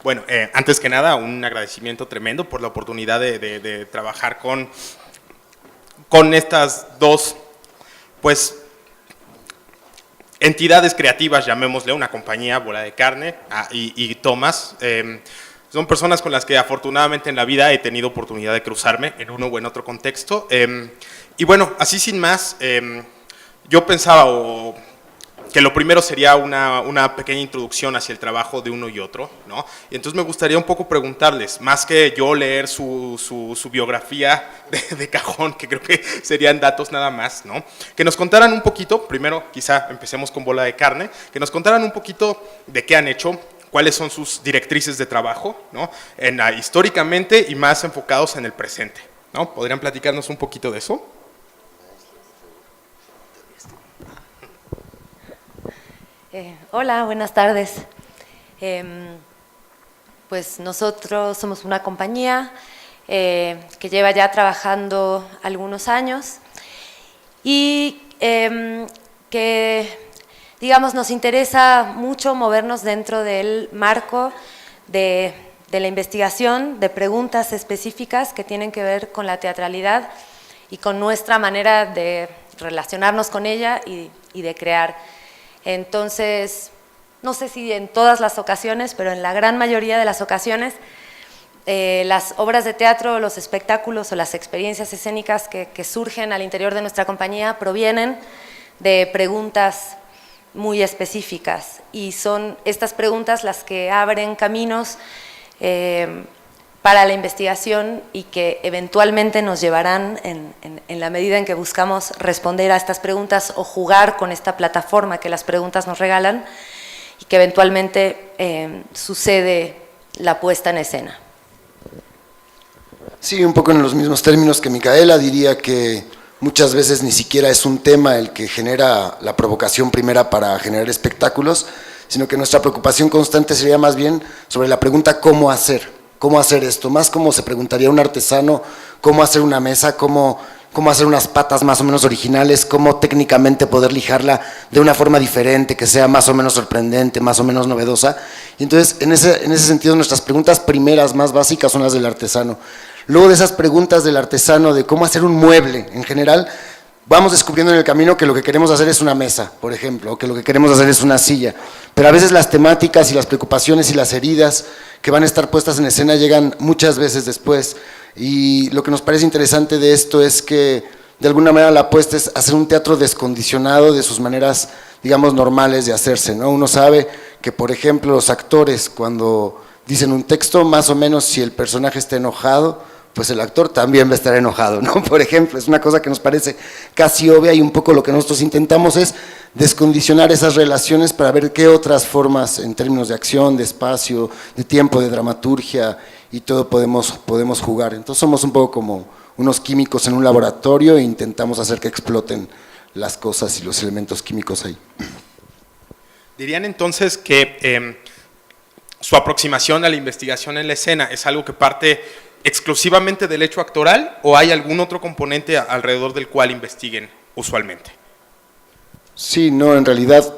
Bueno, antes que nada, un agradecimiento tremendo por la oportunidad de trabajar con estas dos, pues, entidades creativas, llamémosle, una compañía, Bola de Carne, y Tomás. Son personas con las que afortunadamente en la vida he tenido oportunidad de cruzarme en uno o en otro contexto. Y bueno, así sin más, yo pensaba que lo primero sería una pequeña introducción hacia el trabajo de uno y otro, ¿no? Y entonces me gustaría un poco preguntarles, más que yo leer su biografía de cajón, que creo que serían datos nada más, ¿no? Que nos contaran un poquito, primero quizá empecemos con Bola de Carne, que nos contaran un poquito de qué han hecho, cuáles son sus directrices de trabajo, ¿no? Históricamente y más enfocados en el presente, ¿no? ¿Podrían platicarnos un poquito de eso? Hola, buenas tardes. Pues nosotros somos una compañía que lleva ya trabajando algunos años y que, digamos, nos interesa mucho movernos dentro del marco de la investigación, de preguntas específicas que tienen que ver con la teatralidad y con nuestra manera de relacionarnos con ella y de crear. Entonces, no sé si en todas las ocasiones, pero en la gran mayoría de las ocasiones, las obras de teatro, los espectáculos o las experiencias escénicas que surgen al interior de nuestra compañía provienen de preguntas muy específicas y son estas preguntas las que abren caminos para la investigación y que eventualmente nos llevarán, en la medida en que buscamos responder a estas preguntas o jugar con esta plataforma que las preguntas nos regalan, y que eventualmente sucede la puesta en escena. Sí, un poco en los mismos términos que Micaela, diría que muchas veces ni siquiera es un tema el que genera la provocación primera para generar espectáculos, sino que nuestra preocupación constante sería más bien sobre la pregunta ¿cómo hacer? ¿Cómo hacer esto? Más como se preguntaría un artesano, cómo hacer una mesa, cómo hacer unas patas más o menos originales, cómo técnicamente poder lijarla de una forma diferente, que sea más o menos sorprendente, más o menos novedosa. Y entonces, en ese sentido, nuestras preguntas primeras, más básicas, son las del artesano. Luego de esas preguntas del artesano de cómo hacer un mueble, en general, vamos descubriendo en el camino que lo que queremos hacer es una mesa, por ejemplo, o que lo que queremos hacer es una silla, pero a veces las temáticas y las preocupaciones y las heridas que van a estar puestas en escena llegan muchas veces después, y lo que nos parece interesante de esto es que de alguna manera la apuesta es hacer un teatro descondicionado de sus maneras, digamos, normales de hacerse, ¿no? Uno sabe que, por ejemplo, los actores cuando dicen un texto, más o menos si el personaje está enojado, pues el actor también va a estar enojado, ¿no? Por ejemplo, es una cosa que nos parece casi obvia y un poco lo que nosotros intentamos es descondicionar esas relaciones para ver qué otras formas en términos de acción, de espacio, de tiempo, de dramaturgia y todo podemos jugar. Entonces somos un poco como unos químicos en un laboratorio e intentamos hacer que exploten las cosas y los elementos químicos ahí. ¿Dirían entonces que su aproximación a la investigación en la escena es algo que parte exclusivamente del hecho actoral o hay algún otro componente alrededor del cual investiguen usualmente? Sí, no, en realidad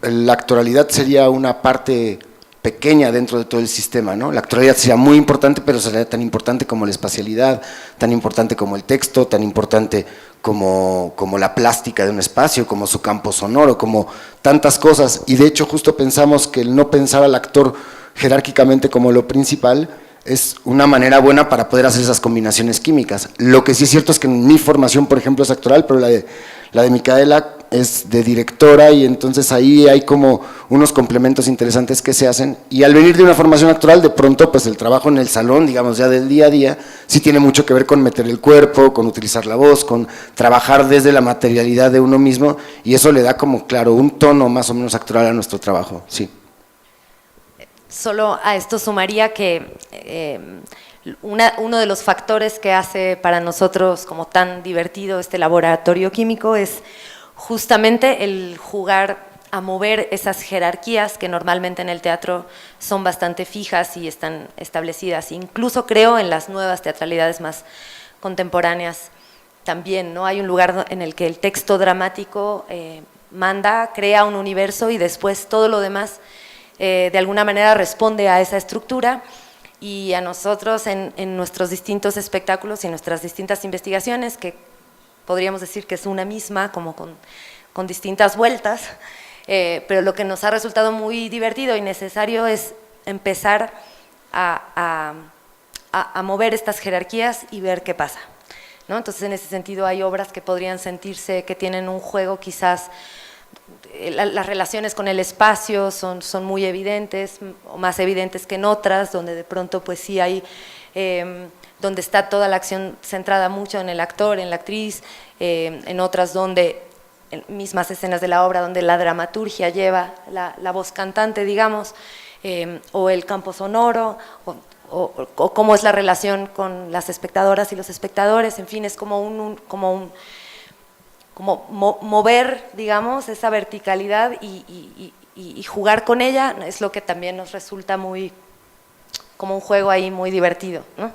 la actoralidad sería una parte pequeña dentro de todo el sistema, ¿no? La actoralidad sería muy importante, pero sería tan importante como la espacialidad, tan importante como el texto, tan importante como la plástica de un espacio, como su campo sonoro, como tantas cosas, y de hecho justo pensamos que el no pensar al actor jerárquicamente como lo principal es una manera buena para poder hacer esas combinaciones químicas. Lo que sí es cierto es que mi formación, por ejemplo, es actoral, pero la de Micaela es de directora y entonces ahí hay como unos complementos interesantes que se hacen y al venir de una formación actoral, de pronto pues el trabajo en el salón, digamos ya del día a día, sí tiene mucho que ver con meter el cuerpo, con utilizar la voz, con trabajar desde la materialidad de uno mismo y eso le da como, claro, un tono más o menos actoral a nuestro trabajo, sí. Solo a esto sumaría que uno de los factores que hace para nosotros como tan divertido este laboratorio químico es justamente el jugar a mover esas jerarquías que normalmente en el teatro son bastante fijas y están establecidas, incluso creo en las nuevas teatralidades más contemporáneas también, ¿no? Hay un lugar en el que el texto dramático manda, crea un universo y después todo lo demás de alguna manera responde a esa estructura, y a nosotros en nuestros distintos espectáculos y nuestras distintas investigaciones, que podríamos decir que es una misma, como con distintas vueltas, pero lo que nos ha resultado muy divertido y necesario es empezar a mover estas jerarquías y ver qué pasa, ¿no? Entonces, en ese sentido, hay obras que podrían sentirse que tienen un juego, quizás las relaciones con el espacio son muy evidentes, o más evidentes que en otras, donde de pronto pues sí hay, donde está toda la acción centrada mucho en el actor, en la actriz, en otras donde, en mismas escenas de la obra, donde la dramaturgia lleva la voz cantante, digamos, o el campo sonoro, o cómo es la relación con las espectadoras y los espectadores, en fin, es como mover, digamos, esa verticalidad y jugar con ella, es lo que también nos resulta como un juego ahí muy divertido, ¿no?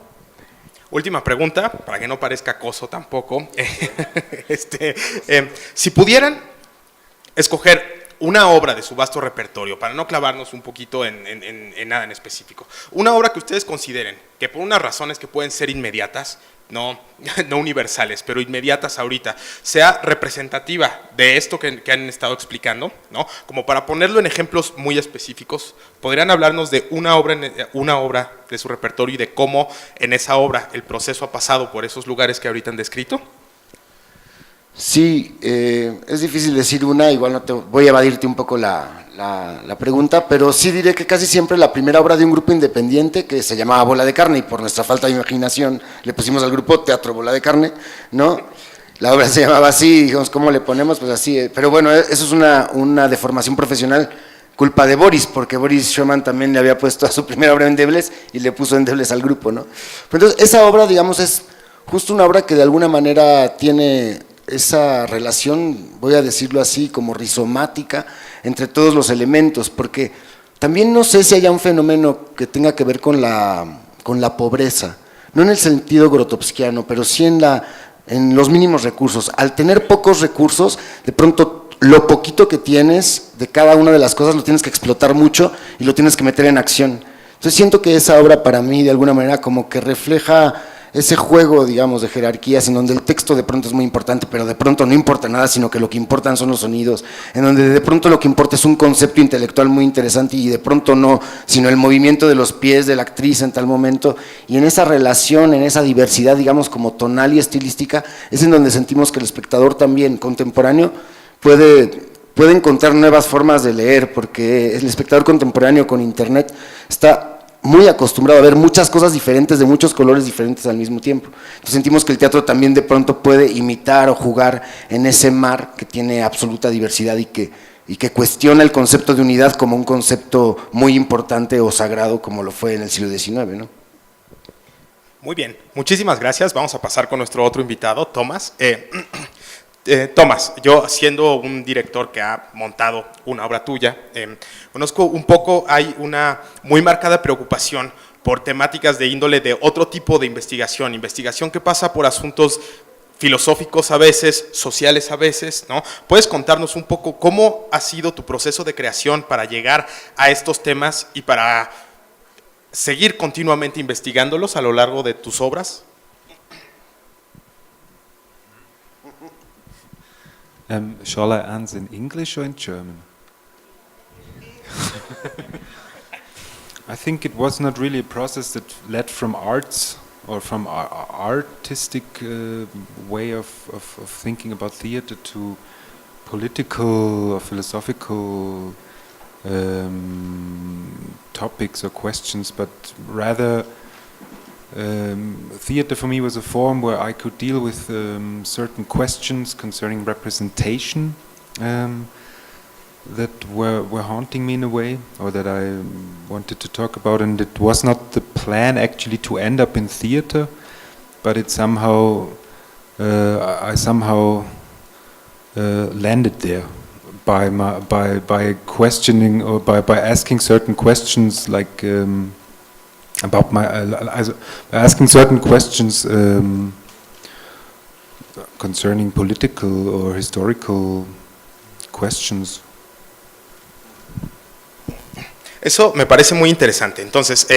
Última pregunta, para que no parezca acoso tampoco. Si pudieran escoger una obra de su vasto repertorio, para no clavarnos un poquito en nada en específico, una obra que ustedes consideren que por unas razones que pueden ser inmediatas, no universales, pero inmediatas ahorita, sea representativa de esto que han estado explicando, ¿no? Como para ponerlo en ejemplos muy específicos, ¿podrían hablarnos de una obra de su repertorio y de cómo en esa obra el proceso ha pasado por esos lugares que ahorita han descrito? Sí, es difícil decir una, igual no te voy a evadirte un poco la pregunta, pero sí diré que casi siempre la primera obra de un grupo independiente que se llamaba Bola de Carne, y por nuestra falta de imaginación le pusimos al grupo Teatro Bola de Carne, ¿no? La obra se llamaba así, dijimos, ¿cómo le ponemos? Pues así, pero bueno, eso es una deformación profesional, culpa de Boris, porque Boris Schumann también le había puesto a su primera obra Endebles y le puso Endebles al grupo, ¿no? Pero entonces, esa obra, digamos, es justo una obra que de alguna manera tiene esa relación, voy a decirlo así, como rizomática entre todos los elementos, porque también no sé si haya un fenómeno que tenga que ver con la pobreza, no en el sentido grotowskiano, pero sí en los mínimos recursos. Al tener pocos recursos, de pronto lo poquito que tienes de cada una de las cosas lo tienes que explotar mucho y lo tienes que meter en acción. Entonces siento que esa obra para mí de alguna manera como que refleja ese juego, digamos, de jerarquías, en donde el texto de pronto es muy importante, pero de pronto no importa nada, sino que lo que importan son los sonidos, en donde de pronto lo que importa es un concepto intelectual muy interesante y de pronto no, sino el movimiento de los pies de la actriz en tal momento, y en esa relación, en esa diversidad, digamos, como tonal y estilística, es en donde sentimos que el espectador también contemporáneo puede encontrar nuevas formas de leer, porque el espectador contemporáneo con internet está muy acostumbrado a ver muchas cosas diferentes, de muchos colores diferentes al mismo tiempo. Entonces sentimos que el teatro también de pronto puede imitar o jugar en ese mar que tiene absoluta diversidad y que cuestiona el concepto de unidad como un concepto muy importante o sagrado como lo fue en el siglo XIX, ¿no? Muy bien, muchísimas gracias. Vamos a pasar con nuestro otro invitado, Tomás. Tomás, yo siendo un director que ha montado una obra tuya, conozco un poco, hay una muy marcada preocupación por temáticas de índole de otro tipo de investigación que pasa por asuntos filosóficos a veces, sociales a veces, ¿no? ¿Puedes contarnos un poco cómo ha sido tu proceso de creación para llegar a estos temas y para seguir continuamente investigándolos a lo largo de tus obras? Shall I answer in English or in German? I think it was not really a process that led from arts or from artistic way of thinking about theater to political or philosophical topics or questions, but rather theater for me was a form where I could deal with certain questions concerning representation that were haunting me in a way, or that I wanted to talk about, and it was not the plan actually to end up in theater, but it somehow I somehow landed there by questioning or by asking certain questions, like about my asking certain questions concerning political or historical questions. Eso me parece muy interesante. Entonces,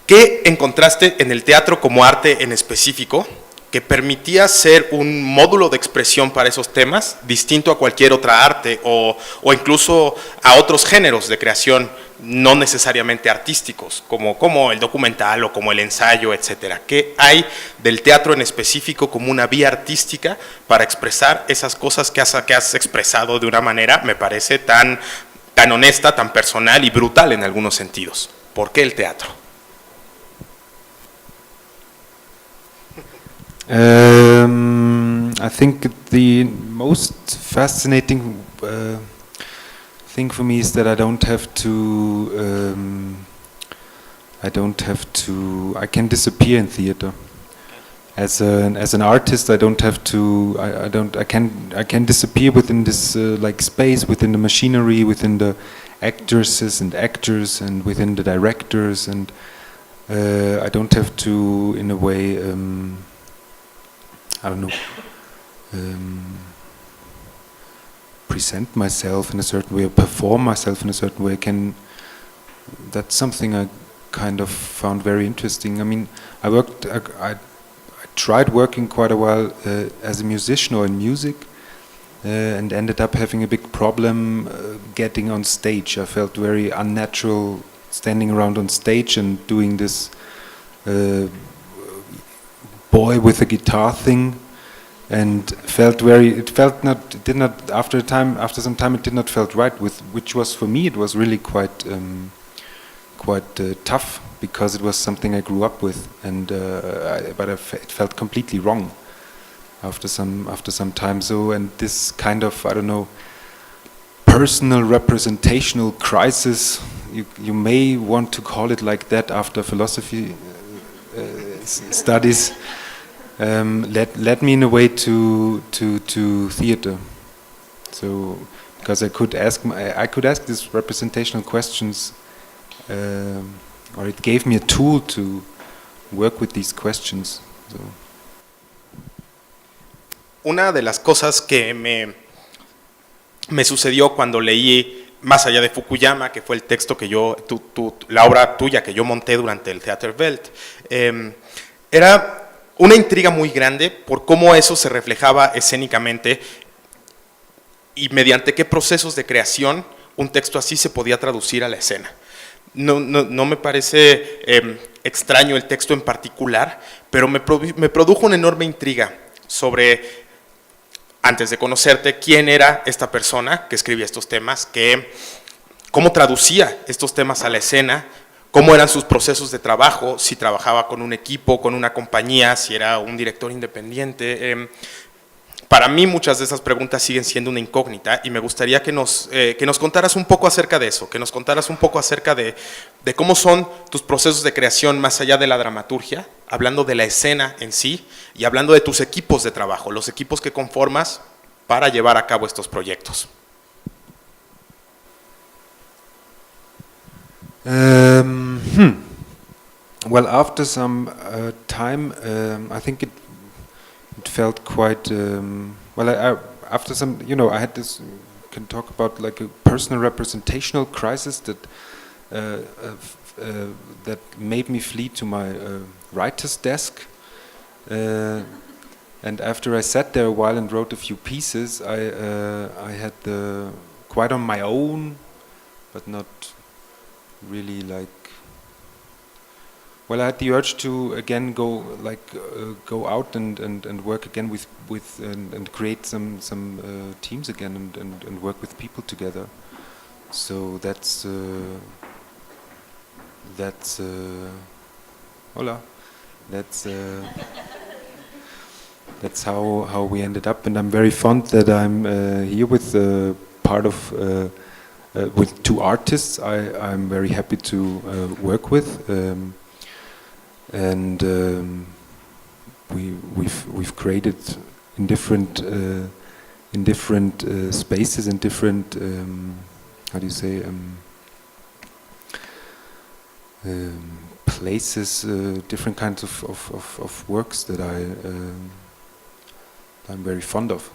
¿qué encontraste en el teatro como arte en específico que permitía ser un módulo de expresión para esos temas, distinto a cualquier otra arte o incluso a otros géneros de creación no necesariamente artísticos, como el documental o como el ensayo, etcétera? ¿Qué hay del teatro en específico como una vía artística para expresar esas cosas que has expresado de una manera, me parece, tan honesta, tan personal y brutal en algunos sentidos? ¿Por qué el teatro? I think the most fascinating thing for me is that I can disappear in theater. As an artist, I can disappear within this like space, within the machinery, within the actresses and actors, and within the directors, and I don't have to, in a way, I don't know, present myself in a certain way, or perform myself in a certain way. That's something I kind of found very interesting. I mean, I tried working quite a while as a musician or in music, and ended up having a big problem getting on stage. I felt very unnatural standing around on stage and doing this boy with a guitar thing, and after some time it did not felt right, which was, for me, it was really quite tough, because it was something I grew up with, and it felt completely wrong after some time. So, and this kind of, I don't know, personal representational crisis, you may want to call it like that, after philosophy studies, led me in a way to theater. So, because I could ask these representational questions, or it gave me a tool to work with these questions. So. Una de las cosas que me sucedió cuando leí Más allá de Fukuyama, que fue el texto que la obra tuya que yo monté durante el Theaterwelt, era una intriga muy grande por cómo eso se reflejaba escénicamente y mediante qué procesos de creación un texto así se podía traducir a la escena. No me parece extraño el texto en particular, pero me produjo una enorme intriga sobre, antes de conocerte, quién era esta persona que escribía estos temas, cómo traducía estos temas a la escena, cómo eran sus procesos de trabajo, si trabajaba con un equipo, con una compañía, si era un director independiente. Para mí muchas de esas preguntas siguen siendo una incógnita y me gustaría que nos contaras un poco acerca de eso, que nos contaras un poco acerca de cómo son tus procesos de creación más allá de la dramaturgia, hablando de la escena en sí y hablando de tus equipos de trabajo, los equipos que conformas para llevar a cabo estos proyectos. Well, after some time, I think it felt quite after some, I had this, can talk about like a personal representational crisis that that made me flee to my writer's desk, and after I sat there a while and wrote a few pieces, I had quite on my own, but not really like. Well, I had the urge to again go out and work again with and create some teams again and work with people together. So that's hola. That's how we ended up, and I'm very fond that I'm here with part of with two artists I'm very happy to work with. And we've created in different spaces, in different how do you say places, different kinds of works that I'm very fond of.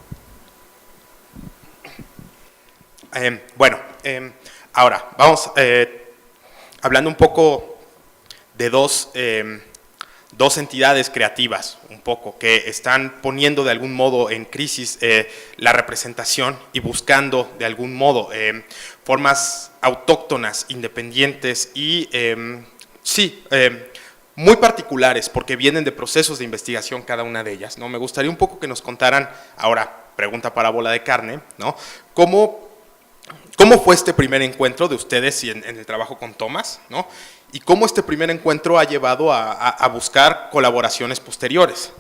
Ahora, vamos hablando un poco de dos entidades creativas, un poco, que están poniendo de algún modo en crisis la representación y buscando de algún modo formas autóctonas, independientes y, muy particulares, porque vienen de procesos de investigación cada una de ellas, ¿no? Me gustaría un poco que nos contaran, ahora, pregunta para bola de carne, ¿no? ¿Cómo fue este primer encuentro de ustedes en el trabajo con Tomás, ¿no? Y cómo este primer encuentro ha llevado a buscar colaboraciones posteriores.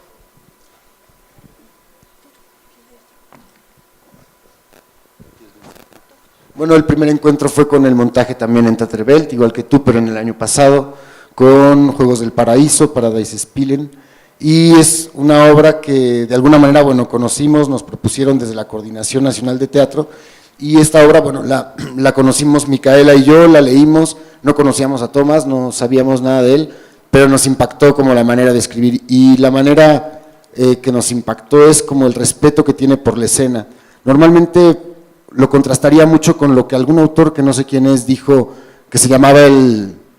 Bueno, el primer encuentro fue con el montaje también en Teaterbelt, igual que tú, pero en el año pasado, con Juegos del Paraíso, Paradise Spielen, y es una obra que de alguna manera, bueno, conocimos, nos propusieron desde la Coordinación Nacional de Teatro, y esta obra, bueno, la conocimos Micaela y yo, la leímos, no conocíamos a Tomás, no sabíamos nada de él, pero nos impactó como la manera de escribir, y la manera que nos impactó es como el respeto que tiene por la escena. Normalmente lo contrastaría mucho con lo que algún autor, que no sé quién es, dijo, que se llamaba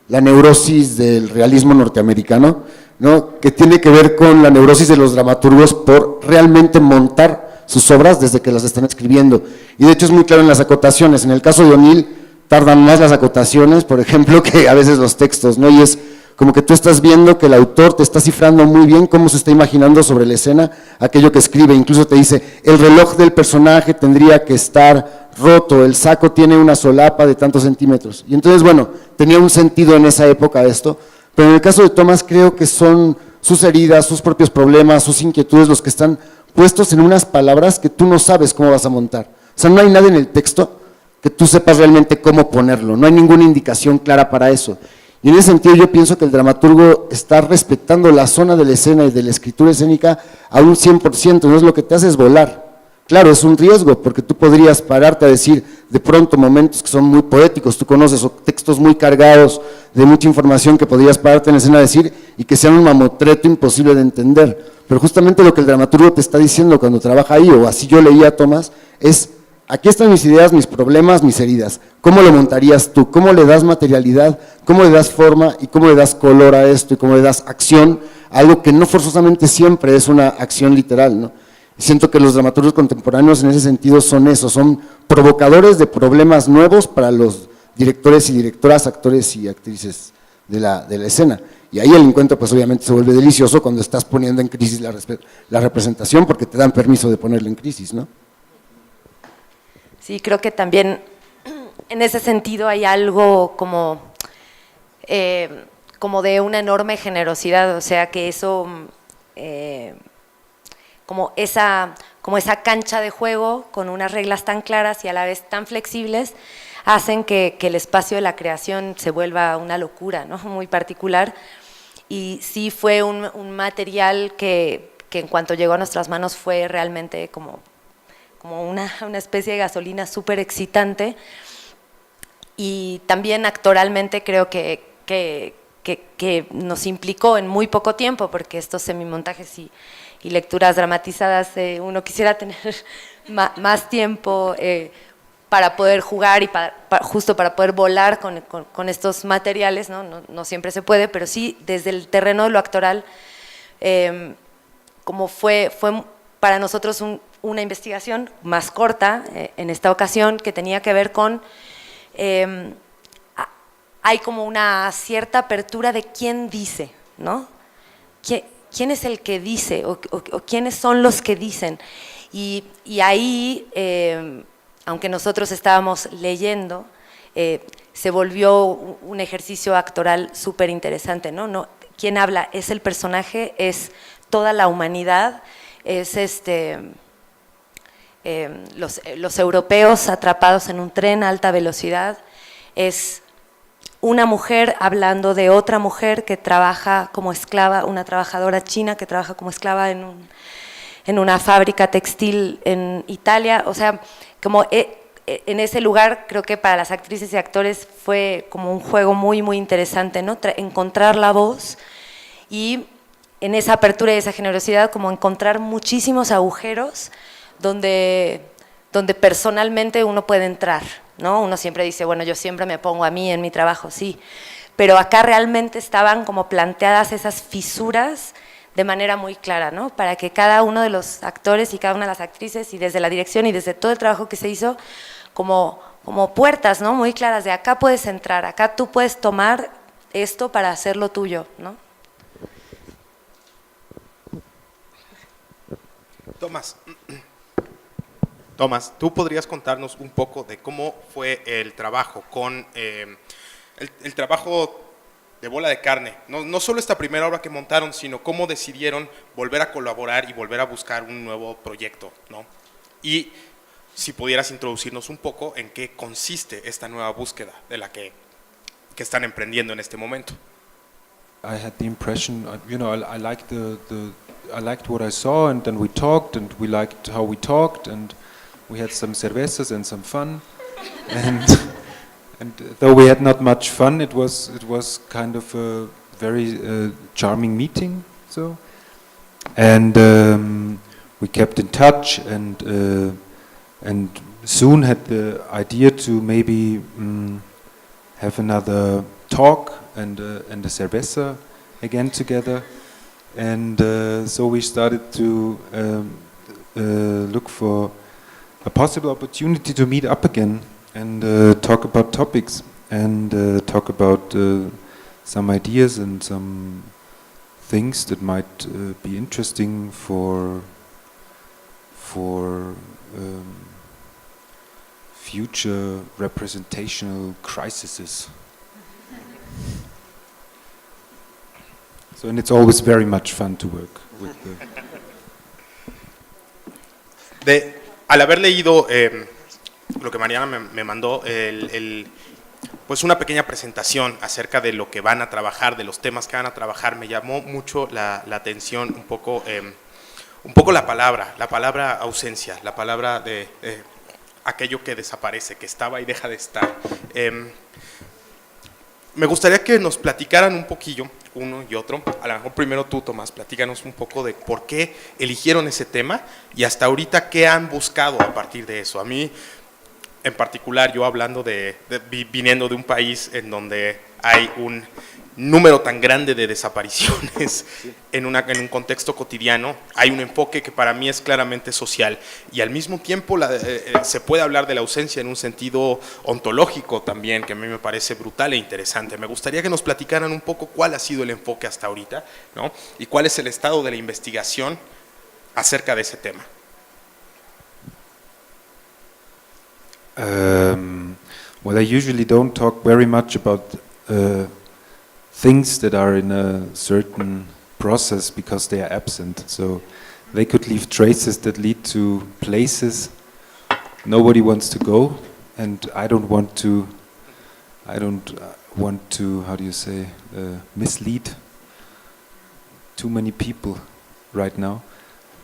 la neurosis del realismo norteamericano, ¿no? Que tiene que ver con la neurosis de los dramaturgos por realmente montar sus obras desde que las están escribiendo. Y de hecho es muy claro en las acotaciones. En el caso de O'Neill tardan más las acotaciones, por ejemplo, que a veces los textos, ¿no? Y es como que tú estás viendo que el autor te está cifrando muy bien cómo se está imaginando sobre la escena aquello que escribe. Incluso te dice, el reloj del personaje tendría que estar roto, el saco tiene una solapa de tantos centímetros. Y entonces, bueno, tenía un sentido en esa época esto, pero en el caso de Tomás creo que son sus heridas, sus propios problemas, sus inquietudes los que están puestos en unas palabras que tú no sabes cómo vas a montar. O sea, no hay nada en el texto que tú sepas realmente cómo ponerlo, no hay ninguna indicación clara para eso. Y en ese sentido yo pienso que el dramaturgo está respetando la zona de la escena y de la escritura escénica a un 100%, no es lo que te hace es volar. Claro, es un riesgo, porque tú podrías pararte a decir de pronto momentos que son muy poéticos, tú conoces, o textos muy cargados de mucha información que podrías pararte en la escena a decir y que sean un mamotreto imposible de entender. Pero justamente lo que el dramaturgo te está diciendo cuando trabaja ahí, o así yo leía a Tomás, es, aquí están mis ideas, mis problemas, mis heridas. ¿Cómo lo montarías tú? ¿Cómo le das materialidad? ¿Cómo le das forma? ¿Y cómo le das color a esto? ¿Y cómo le das acción? Algo que no forzosamente siempre es una acción literal, ¿no? Siento que los dramaturgos contemporáneos en ese sentido son eso, son provocadores de problemas nuevos para los directores y directoras, actores y actrices de la escena. Y ahí el encuentro pues obviamente se vuelve delicioso cuando estás poniendo en crisis la representación, porque te dan permiso de ponerla en crisis, ¿no? Sí, creo que también en ese sentido hay algo como de una enorme generosidad, o sea que eso… como esa cancha de juego con unas reglas tan claras y a la vez tan flexibles, hacen que el espacio de la creación se vuelva una locura, ¿no? Muy particular. Y sí fue un material que en cuanto llegó a nuestras manos fue realmente como una especie de gasolina súper excitante. Y también actoralmente creo que nos implicó en muy poco tiempo, porque estos semimontajes y lecturas dramatizadas, uno quisiera tener más tiempo para poder jugar y justo para poder volar con estos materiales, ¿no? No siempre se puede, pero sí desde el terreno de lo actoral, como fue para nosotros una investigación más corta en esta ocasión, que tenía que ver con… hay como una cierta apertura de quién dice, ¿no? ¿Quién es el que dice o quiénes son los que dicen? Y ahí, aunque nosotros estábamos leyendo, se volvió un ejercicio actoral súper interesante, ¿no? ¿Quién habla? ¿Es el personaje? ¿Es toda la humanidad? ¿Es los europeos atrapados en un tren a alta velocidad? ¿Es una mujer hablando de otra mujer que trabaja como esclava, una trabajadora china que trabaja como esclava en una fábrica textil en Italia? O sea, como en ese lugar creo que para las actrices y actores fue como un juego muy, muy interesante, ¿no? Encontrar la voz y en esa apertura y esa generosidad como encontrar muchísimos agujeros donde donde personalmente uno puede entrar, ¿no? Uno siempre dice, bueno, yo siempre me pongo a mí en mi trabajo, sí, pero acá realmente estaban como planteadas esas fisuras de manera muy clara, ¿no? Para que cada uno de los actores y cada una de las actrices, y desde la dirección y desde todo el trabajo que se hizo, como puertas, ¿no? Muy claras, de acá puedes entrar, acá tú puedes tomar esto para hacerlo tuyo, ¿no? Tomás, ¿tú podrías contarnos un poco de cómo fue el trabajo con el trabajo de Bola de Carne? No solo esta primera obra que montaron, sino cómo decidieron volver a colaborar y volver a buscar un nuevo proyecto, ¿no? Y si pudieras introducirnos un poco en qué consiste esta nueva búsqueda de la que están emprendiendo en este momento. I had the impression, I liked I liked what I saw, and then we talked, and we liked how we talked, and we had some cervezas and some fun, and though we had not much fun, it was kind of a very charming meeting. So, and we kept in touch, and soon had the idea to maybe have another talk and a cerveza again together, and so we started to look for a possible opportunity to meet up again and talk about topics and talk about some ideas and some things that might be interesting for future representational crises. So, and it's always very much fun to work with Al haber leído lo que Mariana me mandó, pues una pequeña presentación acerca de lo que van a trabajar, de los temas que van a trabajar, me llamó mucho la atención un poco la palabra ausencia, la palabra de aquello que desaparece, que estaba y deja de estar. Me gustaría que nos platicaran un poquillo, uno y otro. A lo mejor primero tú, Tomás, platícanos un poco de por qué eligieron ese tema y hasta ahorita qué han buscado a partir de eso. A mí, en particular, yo hablando viniendo de un país en donde hay un número tan grande de desapariciones en un contexto cotidiano, hay un enfoque que para mí es claramente social y al mismo tiempo se puede hablar de la ausencia en un sentido ontológico también, que a mí me parece brutal e interesante. Me gustaría que nos platicaran un poco cuál ha sido el enfoque hasta ahorita, ¿no? Y cuál es el estado de la investigación acerca de ese tema. Well, I usually don't talk very much about things that are in a certain process because they are absent. So they could leave traces that lead to places nobody wants to go, and I don't want to, how do you say, mislead too many people right now.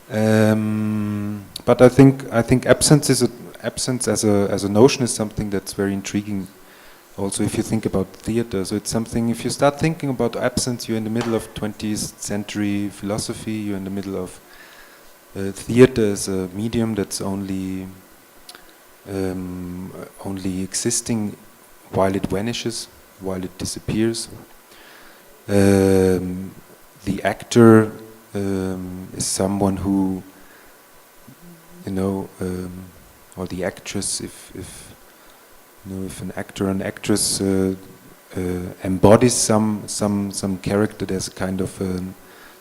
But I think absence as a notion is something that's very intriguing. Also, if you think about theater, so it's something, if you start thinking about absence, you're in the middle of 20th century philosophy, you're in the middle of theater as a medium that's only existing while it vanishes, while it disappears. The actor is someone who, or the actress, if an actor or an actress embodies some character, there's a kind of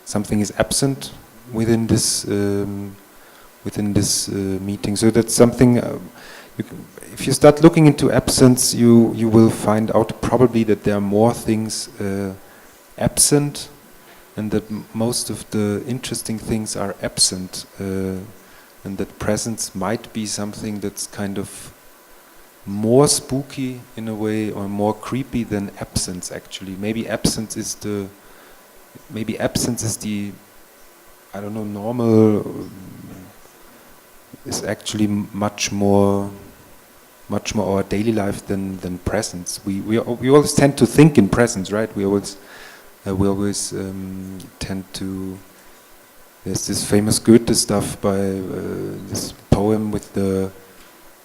something is absent within this meeting. So that's something. If you start looking into absence, you will find out probably that there are more things absent, and that most of the interesting things are absent, and that presence might be something that's kind of more spooky in a way, or more creepy than absence. Actually, maybe absence is the I don't know, normal is actually much more our daily life than presence. We always tend to think in presence, right? We always tend to. There's this famous Goethe stuff by this poem with the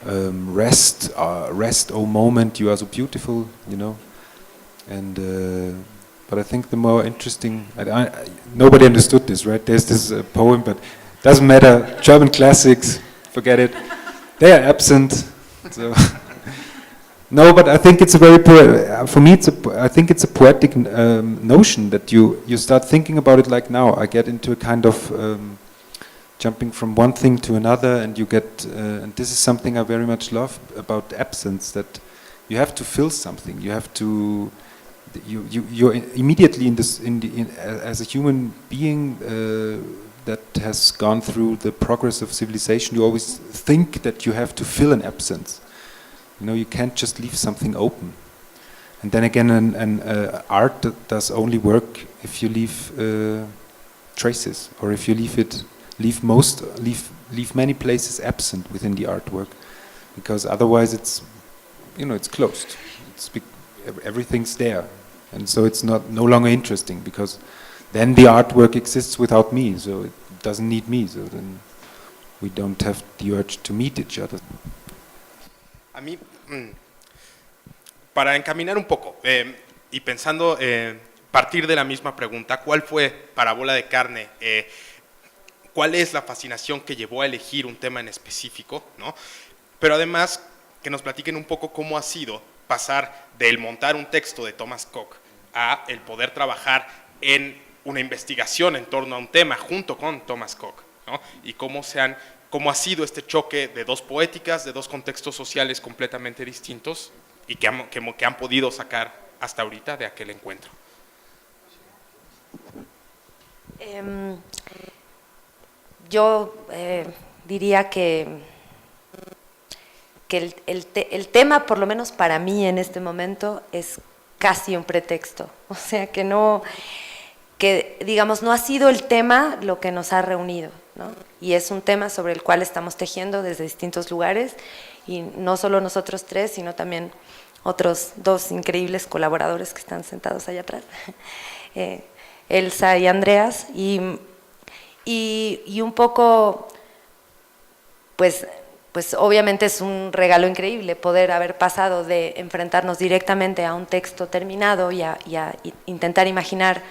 rest, oh moment, you are so beautiful, you know. And but I think the more interesting, nobody understood this, right? There's this poem, but doesn't matter. German classics, forget it. They are absent. So no, but I think it's a very for me. I think it's a poetic notion that you start thinking about it like now. I get into a kind of jumping from one thing to another, and you get. And this is something I very much love about absence. That you have to fill something. You have to. You're immediately as a human being that has gone through the progress of civilization. You always think that you have to fill an absence. You know, you can't just leave something open. And then again, an art does only work if you leave traces, or if you leave many places absent within the artwork, because otherwise it's closed. Everything's there, and so it's no longer interesting, because then the artwork exists without me, so it doesn't need me. So then we don't have the urge to meet each other. A mí, para encaminar un poco y pensando, partir de la misma pregunta, ¿cuál fue para Bola de Carne? ¿Cuál es la fascinación que llevó a elegir un tema en específico, ¿no? Pero además, que nos platiquen un poco cómo ha sido pasar del montar un texto de Thomas Koch a el poder trabajar en una investigación en torno a un tema junto con Thomas Koch, ¿no? Y cómo ha sido este choque de dos poéticas, de dos contextos sociales completamente distintos y que han podido sacar hasta ahorita de aquel encuentro. Yo diría que el tema, por lo menos para mí en este momento, es casi un pretexto. O sea, que digamos, no ha sido el tema lo que nos ha reunido, ¿no? Y es un tema sobre el cual estamos tejiendo desde distintos lugares, y no solo nosotros tres, sino también otros dos increíbles colaboradores que están sentados allá atrás, Elsa y Andreas, y un poco, pues obviamente es un regalo increíble poder haber pasado de enfrentarnos directamente a un texto terminado y a intentar imaginar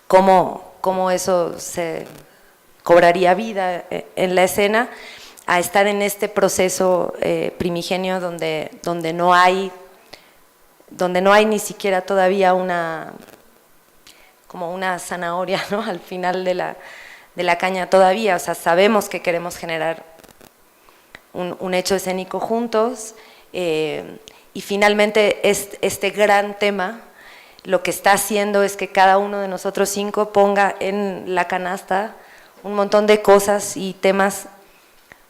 cómo eso se cobraría vida en la escena, a estar en este proceso primigenio donde no hay ni siquiera todavía como una zanahoria, ¿no?, al final de la caña todavía. O sea, sabemos que queremos generar un hecho escénico juntos, y finalmente este gran tema lo que está haciendo es que cada uno de nosotros cinco ponga en la canasta un montón de cosas y temas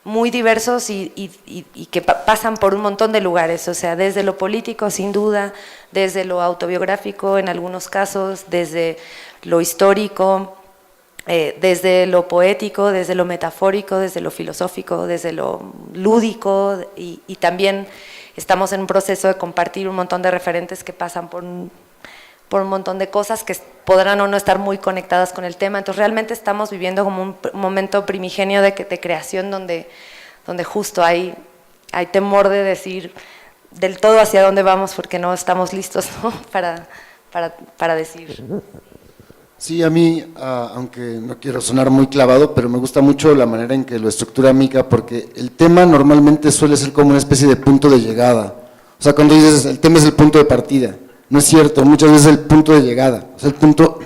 muy diversos y que pasan por un montón de lugares, o sea, desde lo político sin duda, desde lo autobiográfico en algunos casos, desde lo histórico, desde lo poético, desde lo metafórico, desde lo filosófico, desde lo lúdico, y también estamos en un proceso de compartir un montón de referentes que pasan por un montón de cosas que podrán o no estar muy conectadas con el tema. Entonces realmente estamos viviendo como un momento primigenio de creación donde justo hay temor de decir del todo hacia dónde vamos, porque no estamos listos, ¿no?, para decir. Sí, a mí, aunque no quiero sonar muy clavado, pero me gusta mucho la manera en que lo estructura Mika, porque el tema normalmente suele ser como una especie de punto de llegada. O sea, cuando dices el tema es el punto de partida, no es cierto, muchas veces es el punto de llegada. O sea, el punto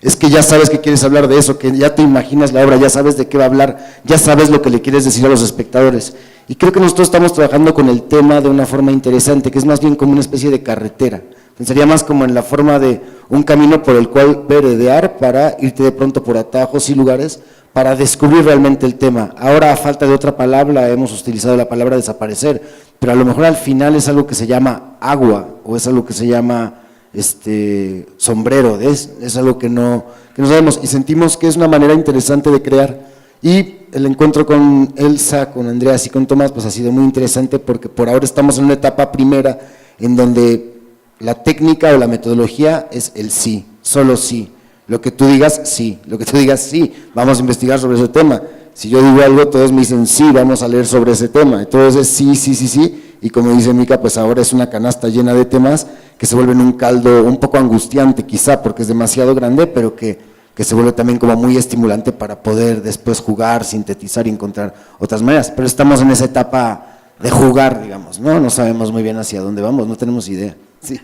es que ya sabes que quieres hablar de eso, que ya te imaginas la obra, ya sabes de qué va a hablar, ya sabes lo que le quieres decir a los espectadores. Y creo que nosotros estamos trabajando con el tema de una forma interesante, que es más bien como una especie de carretera. Pensaría más como en la forma de un camino por el cual veredear para irte de pronto por atajos y lugares para descubrir realmente el tema. Ahora, a falta de otra palabra, hemos utilizado la palabra desaparecer, pero a lo mejor al final es algo que se llama agua, o es algo que se llama sombrero, es algo que no sabemos, y sentimos que es una manera interesante de crear. Y el encuentro con Elsa, con Andreas y con Tomás, pues ha sido muy interesante, porque por ahora estamos en una etapa primera en donde la técnica o la metodología es el sí, solo sí. Lo que tú digas, sí. Lo que tú digas, sí. Vamos a investigar sobre ese tema. Si yo digo algo, todos me dicen, sí, vamos a leer sobre ese tema. Entonces, sí, y como dice Mika, pues ahora es una canasta llena de temas que se vuelven un caldo un poco angustiante quizá, porque es demasiado grande, pero que se vuelve también como muy estimulante para poder después jugar, sintetizar y encontrar otras maneras. Pero estamos en esa etapa de jugar, digamos, ¿no? No sabemos muy bien hacia dónde vamos, no tenemos idea. Sí.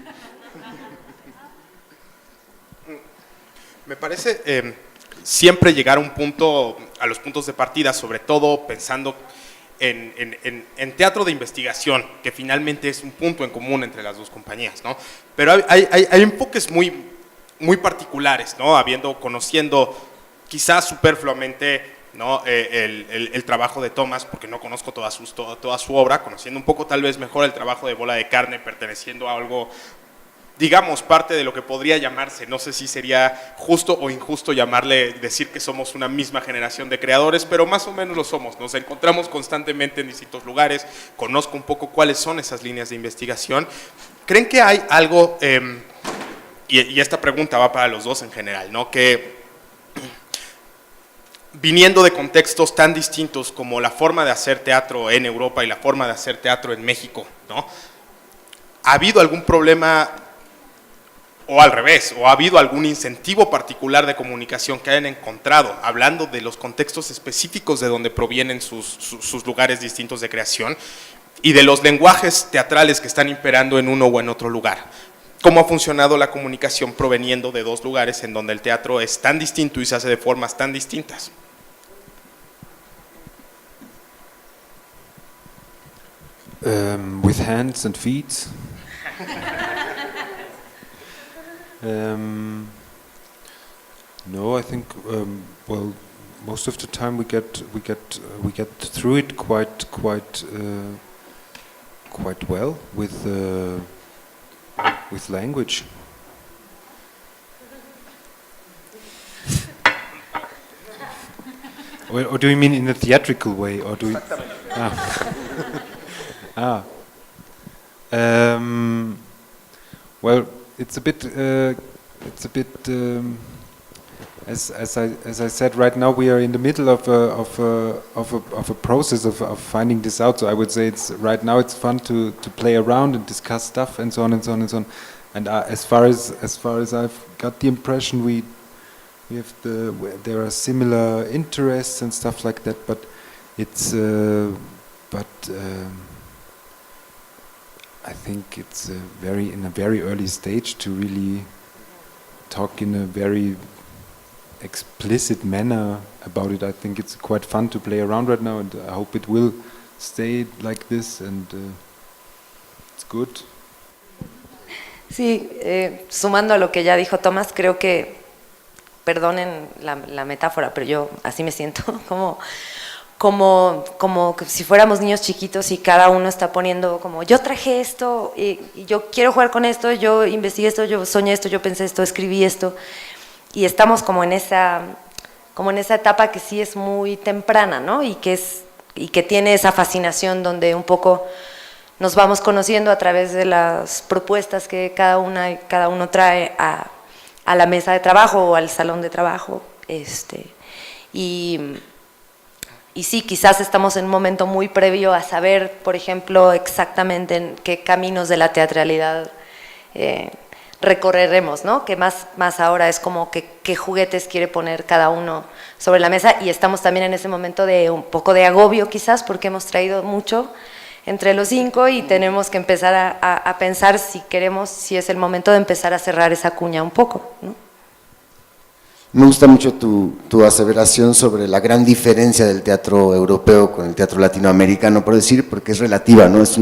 Me parece siempre llegar a un punto, a los puntos de partida, sobre todo pensando en teatro de investigación, que finalmente es un punto en común entre las dos compañías, ¿no? Pero hay enfoques muy particulares, ¿no? Conociendo quizás superfluamente, ¿no? el trabajo de Thomas, porque no conozco toda su obra, conociendo un poco tal vez mejor el trabajo de Bola de Carne, perteneciendo a algo, digamos, parte de lo que podría llamarse, no sé si sería justo o injusto decir que somos una misma generación de creadores, pero más o menos lo somos, nos encontramos constantemente en distintos lugares, conozco un poco cuáles son esas líneas de investigación. ¿Creen que hay algo, y esta pregunta va para los dos en general, ¿no? Que viniendo de contextos tan distintos como la forma de hacer teatro en Europa y la forma de hacer teatro en México, ¿no? ¿Ha habido algún problema, o al revés, o ha habido algún incentivo particular de comunicación que hayan encontrado, hablando de los contextos específicos de donde provienen sus lugares distintos de creación y de los lenguajes teatrales que están imperando en uno o en otro lugar? ¿Cómo ha funcionado la comunicación proveniendo de dos lugares en donde el teatro es tan distinto y se hace de formas tan distintas? With hands and feet. No, I think well, most of the time we get through it quite well with language. Or do you mean in a theatrical way, or do you? Well, it's a bit. As I said, right now we are in the middle of a process of finding this out. So I would say right now it's fun to play around and discuss stuff and so on and so on and so on. And as far as I've got the impression, there are similar interests and stuff like that. But it's I think it's in a very early stage to really talk in a very explicit manner about it. I think it's quite fun to play around right now, and I hope it will stay like this, and it's good. Sí, sumando a lo que ya dijo Tomás, creo que, perdonen la metáfora, pero yo así me siento, como si fuéramos niños chiquitos y cada uno está poniendo como yo traje esto y yo quiero jugar con esto, yo investigué esto, yo soñé esto, yo pensé esto, escribí esto, y estamos como en esa etapa que sí es muy temprana, ¿no? Y que tiene esa fascinación donde un poco nos vamos conociendo a través de las propuestas que cada uno trae a la mesa de trabajo o al salón de trabajo, y sí, quizás estamos en un momento muy previo a saber, por ejemplo, exactamente en qué caminos de la teatralidad recorreremos, ¿no? Que más ahora es como que qué juguetes quiere poner cada uno sobre la mesa, y estamos también en ese momento de un poco de agobio quizás, porque hemos traído mucho entre los 5 y tenemos que empezar a pensar si es el momento de empezar a cerrar esa cuña un poco, ¿no? Me gusta mucho tu aseveración sobre la gran diferencia del teatro europeo con el teatro latinoamericano, por decir, porque es relativa, ¿no? Es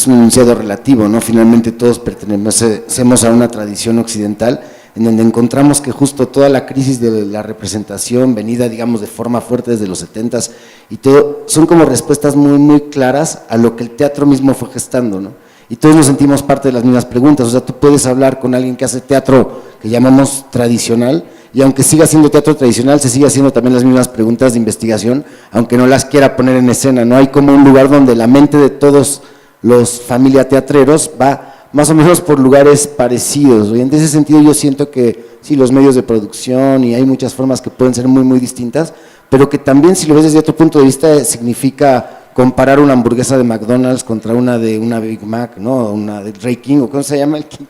un enunciado relativo, ¿no? Finalmente todos pertenecemos a una tradición occidental en donde encontramos que justo toda la crisis de la representación venida, digamos, de forma fuerte desde los 70s y todo, son como respuestas muy, muy claras a lo que el teatro mismo fue gestando, ¿no? Y todos nos sentimos parte de las mismas preguntas. O sea, tú puedes hablar con alguien que hace teatro que llamamos tradicional, y aunque siga siendo teatro tradicional, se sigue haciendo también las mismas preguntas de investigación, aunque no las quiera poner en escena, ¿no? Hay como un lugar donde la mente de todos los familia teatreros va más o menos por lugares parecidos, y en ese sentido yo siento que sí, los medios de producción, y hay muchas formas que pueden ser muy, muy distintas, pero que también, si lo ves desde otro punto de vista, significa comparar una hamburguesa de McDonald's contra una de una Big Mac, ¿no? Una de Ray King, o ¿cómo se llama el King?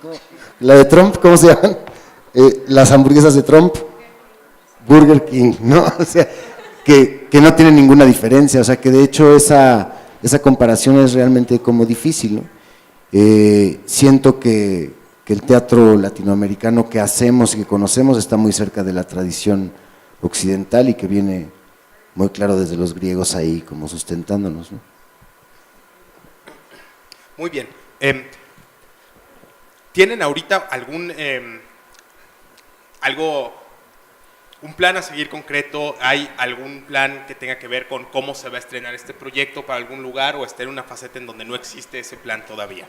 La de Trump, ¿cómo se llaman? Las hamburguesas de Trump, Burger King, ¿no? O sea, que no tienen ninguna diferencia, o sea, que de hecho esa comparación es realmente como difícil, ¿no? Siento que el teatro latinoamericano que hacemos y que conocemos está muy cerca de la tradición occidental y que viene muy claro desde los griegos ahí como sustentándonos, ¿no? Muy bien. ¿Tienen ahorita un plan a seguir concreto? ¿Hay algún plan que tenga que ver con cómo se va a estrenar este proyecto para algún lugar o está en una faceta en donde no existe ese plan todavía?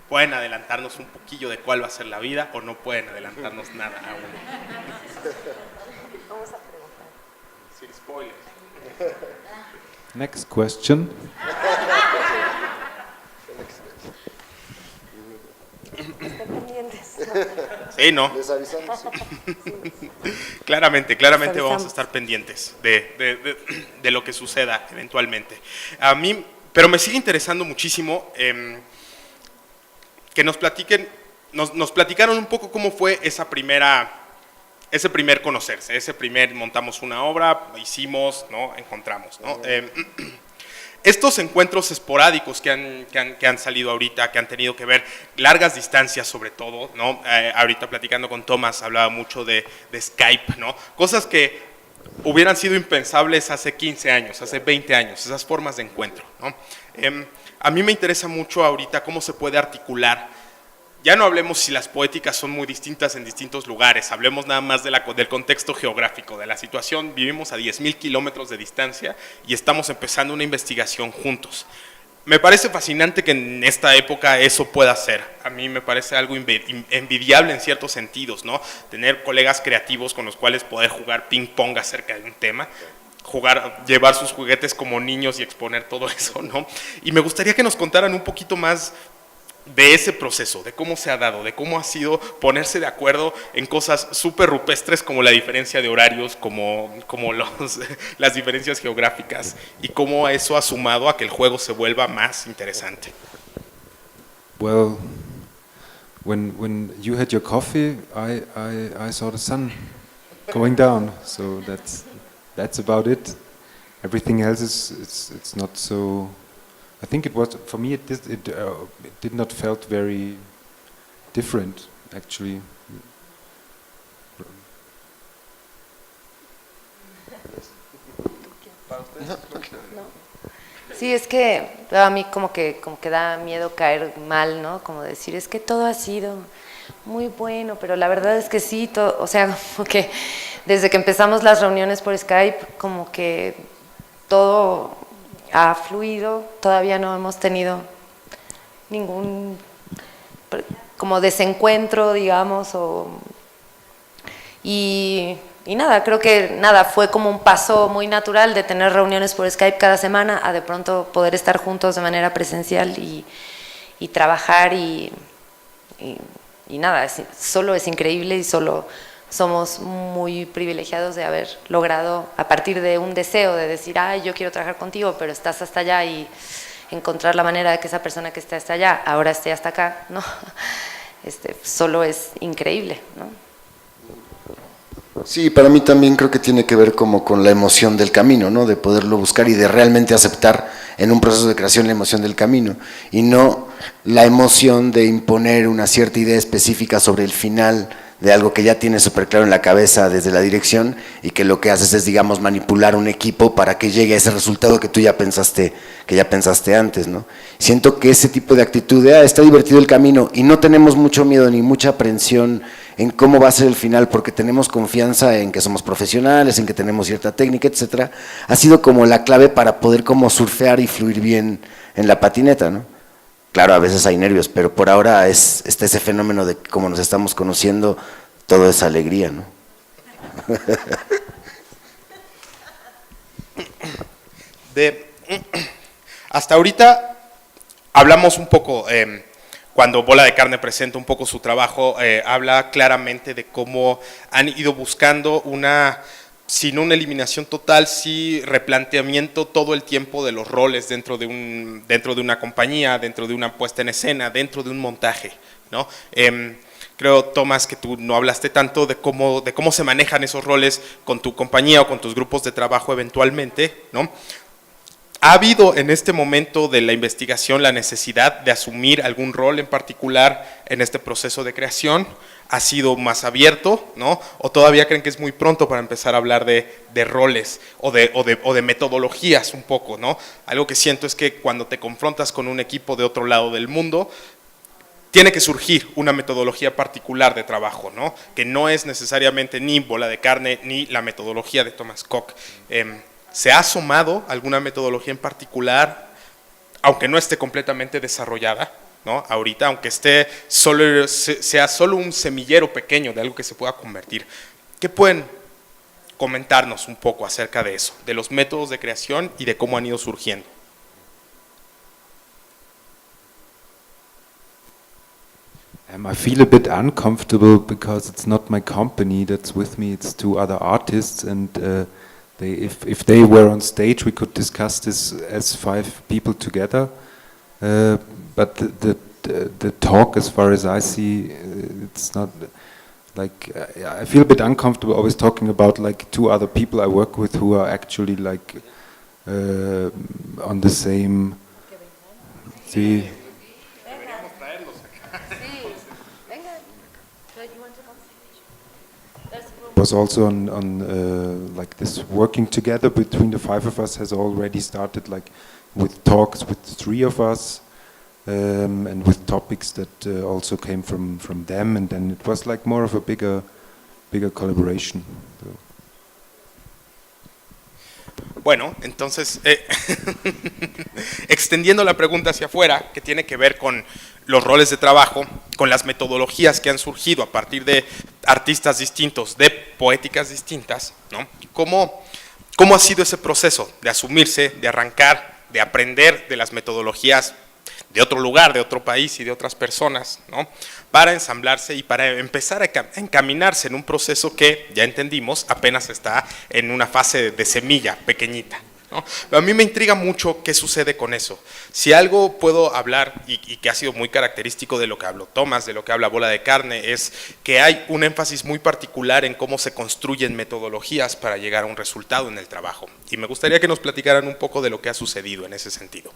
¿Pueden adelantarnos un poquillo de cuál va a ser la vida o no pueden adelantarnos nada aún? Vamos a preguntar. Sin spoilers. Next question. Estén pendientes. Sí, ¿no? Les avisamos. Claramente avisamos. vamos a estar pendientes de lo que suceda eventualmente. A mí, pero me sigue interesando muchísimo que nos platiquen, nos platicaron un poco cómo fue ese primer conocerse, montamos una obra, hicimos, ¿no? Encontramos, ¿no? Estos encuentros esporádicos que han salido ahorita, que han tenido que ver largas distancias sobre todo, ¿no? Ahorita platicando con Tomás hablaba mucho de Skype, ¿no? Cosas que hubieran sido impensables hace 15 años, hace 20 años, esas formas de encuentro, ¿no? A mí me interesa mucho ahorita cómo se puede articular. Ya no hablemos si las poéticas son muy distintas en distintos lugares, hablemos nada más del contexto geográfico, de la situación. Vivimos a 10,000 kilómetros de distancia y estamos empezando una investigación juntos. Me parece fascinante que en esta época eso pueda ser. A mí me parece algo envidiable en ciertos sentidos, ¿no? Tener colegas creativos con los cuales poder jugar ping pong acerca de un tema, llevar sus juguetes como niños y exponer todo eso, ¿no? Y me gustaría que nos contaran un poquito más de ese proceso, de cómo se ha dado, de cómo ha sido ponerse de acuerdo en cosas súper rupestres como la diferencia de horarios, como las diferencias geográficas, y cómo eso ha sumado a que el juego se vuelva más interesante. Well, when you had your coffee, I saw the sun going down, so that's about it. Everything else it's not so. I think it was, for me, it did not felt very different, actually. Sí, es que a mí como que da miedo caer mal, ¿no? Como decir, es que todo ha sido muy bueno, pero la verdad es que sí, o sea, como que desde que empezamos las reuniones por Skype, como que todo ha fluido, todavía no hemos tenido ningún como desencuentro, digamos, y nada, creo que fue como un paso muy natural de tener reuniones por Skype cada semana a de pronto poder estar juntos de manera presencial y trabajar y nada, solo es increíble y solo somos muy privilegiados de haber logrado, a partir de un deseo de decir, ay, yo quiero trabajar contigo, pero estás hasta allá, y encontrar la manera de que esa persona que está hasta allá ahora esté hasta acá, ¿no? Solo es increíble, ¿no? Sí, para mí también creo que tiene que ver como con la emoción del camino, ¿no? De poderlo buscar y de realmente aceptar en un proceso de creación la emoción del camino, y no la emoción de imponer una cierta idea específica sobre el final de algo que ya tienes súper claro en la cabeza desde la dirección, y que lo que haces es, digamos, manipular un equipo para que llegue a ese resultado que tú ya pensaste antes, ¿no? Siento que ese tipo de actitud de, está divertido el camino, y no tenemos mucho miedo ni mucha aprensión en cómo va a ser el final, porque tenemos confianza en que somos profesionales, en que tenemos cierta técnica, etcétera, ha sido como la clave para poder como surfear y fluir bien en la patineta, ¿no? Claro, a veces hay nervios, pero por ahora está ese fenómeno de cómo nos estamos conociendo, todo es alegría, ¿no? Hasta ahorita hablamos un poco, cuando Bola de Carne presenta un poco su trabajo, habla claramente de cómo han ido buscando una sin una eliminación total, sí replanteamiento todo el tiempo de los roles dentro de una compañía, dentro de una puesta en escena, dentro de un montaje, ¿no? Creo, Tomás, que tú no hablaste tanto de cómo se manejan esos roles con tu compañía o con tus grupos de trabajo eventualmente, ¿no? ¿Ha habido en este momento de la investigación la necesidad de asumir algún rol en particular en este proceso de creación? ¿Ha sido más abierto, ¿no? ¿O todavía creen que es muy pronto para empezar a hablar de roles o de metodologías un poco, ¿no? Algo que siento es que cuando te confrontas con un equipo de otro lado del mundo, tiene que surgir una metodología particular de trabajo, ¿no? Que no es necesariamente ni Bola de Carne ni la metodología de Thomas Koch. ¿Se ha asomado alguna metodología en particular, aunque no esté completamente desarrollada, ¿no? Ahorita, aunque sea solo un semillero pequeño de algo que se pueda convertir? ¿Qué pueden comentarnos un poco acerca de eso, de los métodos de creación y de cómo han ido surgiendo? I feel a bit uncomfortable because it's not my company that's with me, it's two other artists, and if they were on stage, we could discuss this as 5 people together. But the talk, as far as I see, it's not like I feel a bit uncomfortable always talking about like 2 other people I work with who are actually like on the same. See. Was also on like this working together between the 5 of us has already started, like with talks with 3 of us, and with topics that also came from them, and then it was like more of a bigger collaboration. So. Bueno, entonces, extendiendo la pregunta hacia afuera, que tiene que ver con los roles de trabajo, con las metodologías que han surgido a partir de artistas distintos, de poéticas distintas, ¿no? ¿Cómo ha sido ese proceso de asumirse, de arrancar, de aprender de las metodologías de otro lugar, de otro país y de otras personas, ¿no? Para ensamblarse y para empezar a encaminarse en un proceso que, ya entendimos, apenas está en una fase de semilla pequeñita, ¿no? Pero a mí me intriga mucho qué sucede con eso. Si algo puedo hablar, y que ha sido muy característico de lo que habló Tomás, de lo que habla Bola de Carne, es que hay un énfasis muy particular en cómo se construyen metodologías para llegar a un resultado en el trabajo. Y me gustaría que nos platicaran un poco de lo que ha sucedido en ese sentido.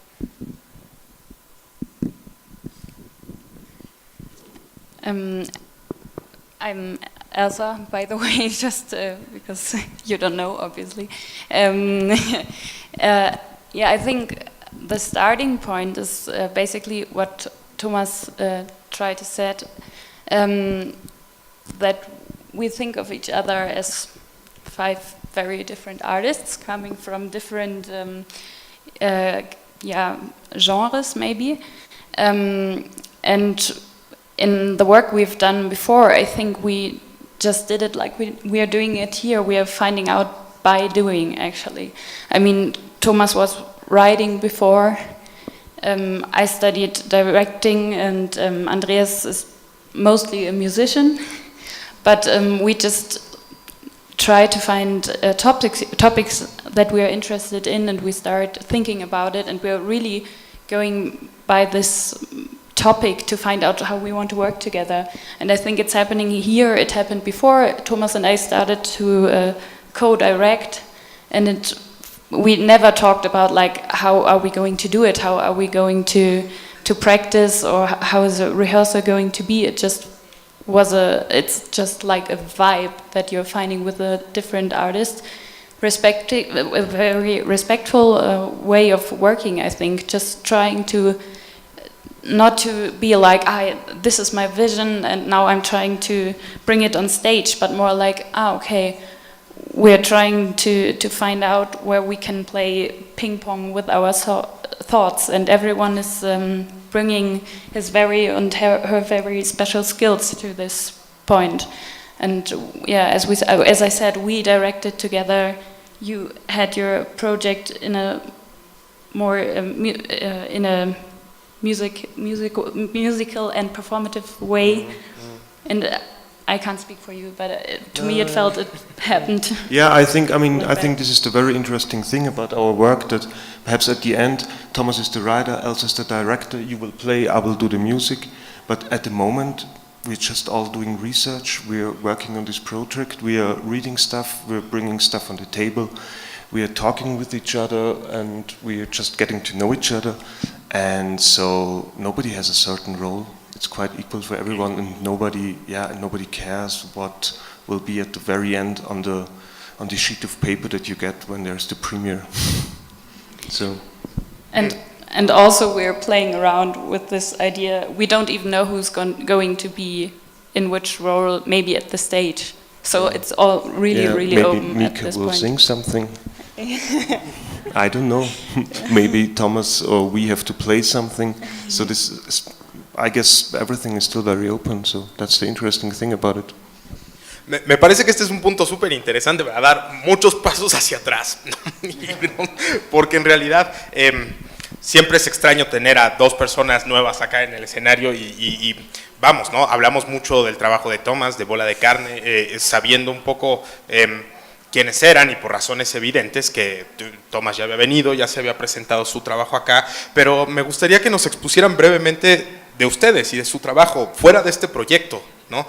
I'm Elsa, by the way, just because you don't know, obviously. Yeah, I think the starting point is basically what Thomas tried to say, that we think of each other as 5 very different artists coming from different genres, maybe. And in the work we've done before, I think we just did it like we are doing it here. We are finding out by doing, actually. I mean, Thomas was writing before. I studied directing, and Andreas is mostly a musician. But we just try to find topics that we are interested in, and we start thinking about it, and we're really going by this topic to find out how we want to work together. And I think it's happening here. It happened before. Thomas and I started to co-direct, and we never talked about like how are we going to do it, how are we going to practice, or how is a rehearsal going to be. It's just like a vibe that you're finding with a different artist. A very respectful way of working, I think. Just trying to not to be like, this is my vision and now I'm trying to bring it on stage, but more like, okay, we're trying to find out where we can play ping pong with our thoughts, and everyone is bringing his her very special skills to this point. And yeah, as I said, we directed together. You had your project in a more in a musical and performative way, and I can't speak for you, but to me it felt it happened. Yeah, I think this is the very interesting thing about our work, that perhaps at the end, Thomas is the writer, Elsa is the director, you will play, I will do the music, but at the moment, we're just all doing research, we're working on this project, we are reading stuff, we're bringing stuff on the table, we are talking with each other, and we are just getting to know each other, and so nobody has a certain role. It's quite equal for everyone, and nobody cares what will be at the very end on the sheet of paper that you get when there's the premiere. So. And also we're playing around with this idea. We don't even know who's going to be in which role, maybe at the stage. So it's all really open maybe at this Mika will point. sing something. I don't know. Maybe Thomas or we have to play something. So this is, I guess everything is still very open, so that's the interesting thing about it. Me parece que este es un punto súper interesante para dar muchos pasos hacia atrás, porque en realidad siempre es extraño tener a dos personas nuevas acá en el escenario y vamos, ¿no? Hablamos mucho del trabajo de Thomas, de Bola de Carne, sabiendo un poco quiénes eran y por razones evidentes que Thomas ya había venido, ya se había presentado su trabajo acá, pero me gustaría que nos expusieran brevemente de ustedes y de su trabajo fuera de este proyecto, ¿no?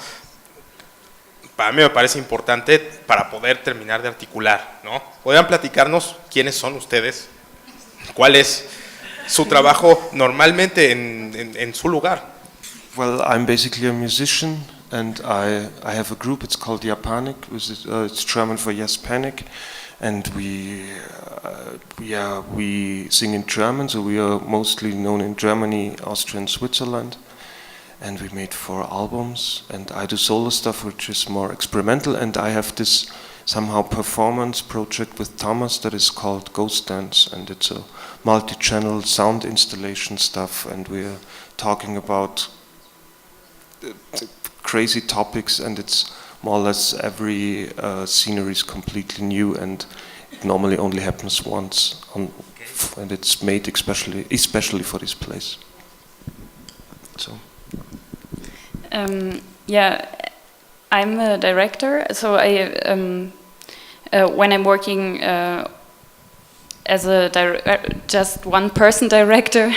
Para mí me parece importante para poder terminar de articular, ¿no? ¿Podrían platicarnos quiénes son ustedes? ¿Cuál es su trabajo normalmente en su lugar? Well, I'm basically a musician, and I have a group. It's called Japanic, which is it's German for Yes Panic, and we sing in German. So we are mostly known in Germany, Austria, and Switzerland. And we made 4 albums. And I do solo stuff, which is more experimental. And I have this somehow performance project with Thomas that is called Ghost Dance, and it's a multi-channel sound installation stuff. And we're talking about crazy topics, and it's more or less every scenery is completely new, and it normally only happens once, and it's made especially for this place. So. Yeah, I'm a director, so I when I'm working as a just one-person director,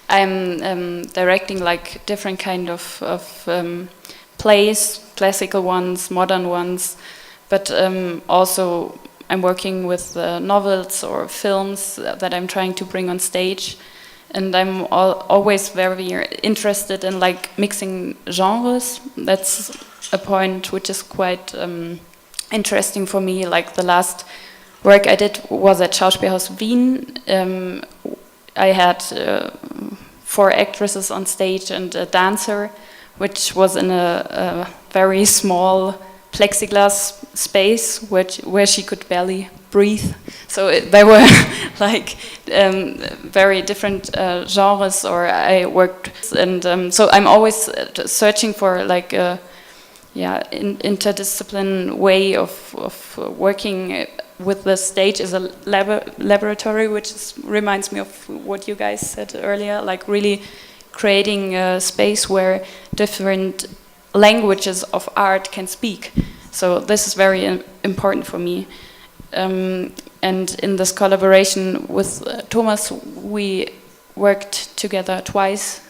I'm directing like different kind of plays, classical ones, modern ones, but also I'm working with novels or films that I'm trying to bring on stage, and I'm always very interested in like mixing genres. That's a point which is quite interesting for me. Like the last work I did was at Schauspielhaus Wien. I had 4 actresses on stage and a dancer, which was in a very small plexiglass space where she could barely breathe. So they were like very different genres, or I worked, and so I'm always searching for like a interdisciplinary way of working with the stage as a laboratory, which reminds me of what you guys said earlier, like really creating a space where different languages of art can speak. So this is very important for me. And in this collaboration with Thomas, we worked together twice.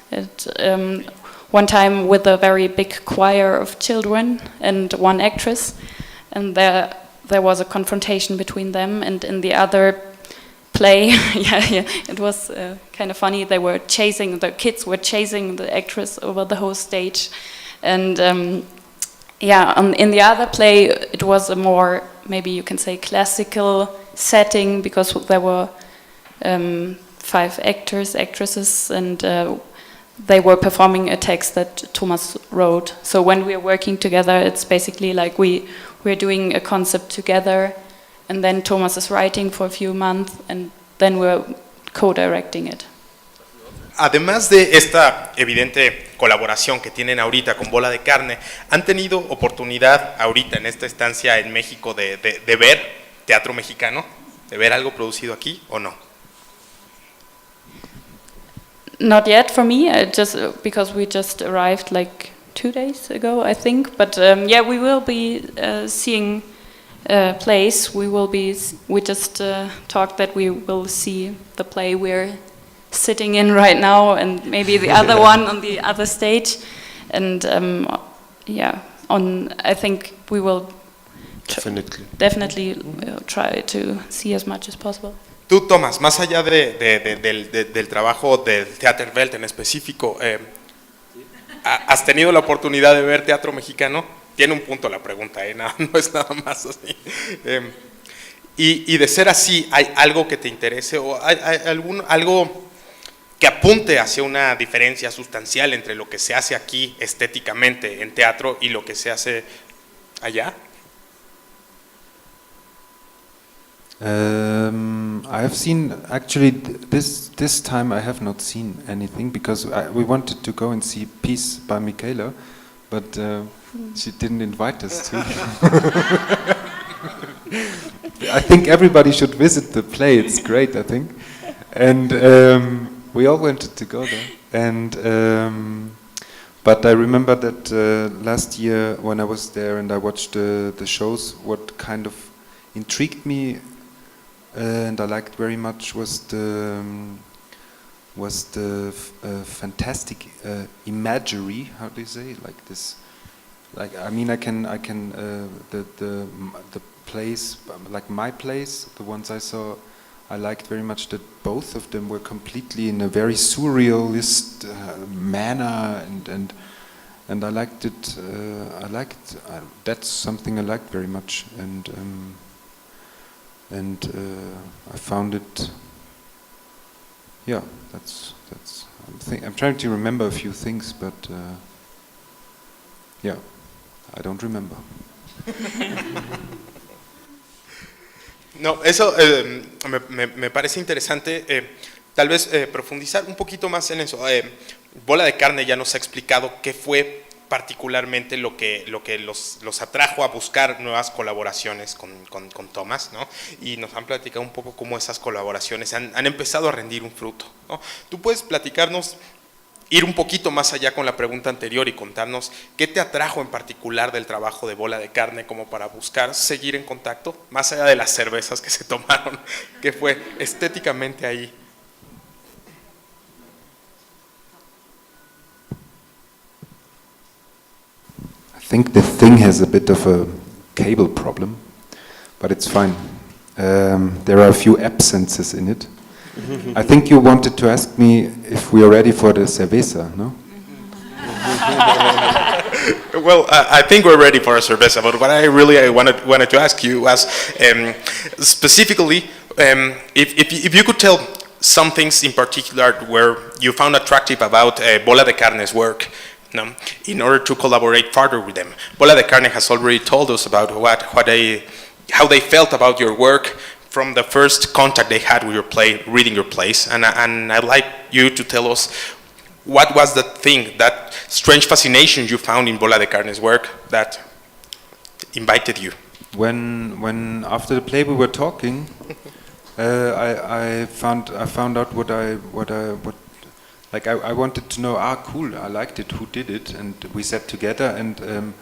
One time with a very big choir of children and 1 actress, and there was a confrontation between them. And in the other play, it was kind of funny. The kids were chasing the actress over the whole stage, and in the other play, it was a more, maybe you can say, classical setting, because there were 5 actresses, and they were performing a text that Thomas wrote. So when we're working together, it's basically like we're doing a concept together, and then Thomas is writing for a few months, and then we're co-directing it. Además de esta evidente colaboración que tienen ahorita con Bola de Carne, ¿han tenido oportunidad ahorita en esta estancia en México de ver teatro mexicano? ¿De ver algo producido aquí o no? Not yet for me, just because we just arrived like 2 days ago, I think. But yeah, we will be seeing plays. We just talked that we will see the play we're sitting in right now, and maybe the other one on the other stage. And yeah, I think we will definitely try to see as much as possible. Tú, Tomás, más allá del trabajo del Theaterwelt en específico, ¿has tenido la oportunidad de ver teatro mexicano? Tiene un punto la pregunta, no es nada más así. Y de ser así, ¿hay algo que te interese o hay algo que apunte hacia una diferencia sustancial entre lo que se hace aquí estéticamente en teatro y lo que se hace allá? I have seen, actually, this time I have not seen anything because we wanted to go and see Peace by Michaela, but she didn't invite us to. I think everybody should visit the play. It's great, I think, and we all wanted to go there. And but I remember that last year when I was there and I watched the shows, what kind of intrigued me and I liked very much was the fantastic imagery. How do you say, like this? Like, I mean, I can the plays, like my plays, the ones I saw, I liked very much that both of them were completely in a very surrealist manner, and I liked it. That's something I liked very much, and I found it. Yeah, that's. I'm trying to remember a few things, but yeah, I don't remember. No, eso me parece interesante, tal vez profundizar un poquito más en eso. Bola de Carne ya nos ha explicado qué fue particularmente lo que los atrajo a buscar nuevas colaboraciones con Tomás, ¿no? Y nos han platicado un poco cómo esas colaboraciones han empezado a rendir un fruto, ¿no? ¿Tú puedes platicarnos, ir un poquito más allá con la pregunta anterior y contarnos qué te atrajo en particular del trabajo de Bola de Carne como para buscar seguir en contacto, más allá de las cervezas que se tomaron, qué fue estéticamente ahí? I think the thing has a bit of a cable problem, but it's fine. There are a few absences in it. I think you wanted to ask me if we are ready for the cerveza, no? Well, I think we're ready for a cerveza, but what I really wanted to ask you was specifically if you could tell some things in particular where you found attractive about Bola de Carne's work, no, in order to collaborate further with them. Bola de Carne has already told us about how they felt about your work from the first contact they had with your play, reading your plays, and I'd like you to tell us what was the thing, that strange fascination you found in Bola de Carne's work that invited you. When after the play we were talking, I found out what I wanted to know. Cool, I liked it. Who did it? And we sat together, and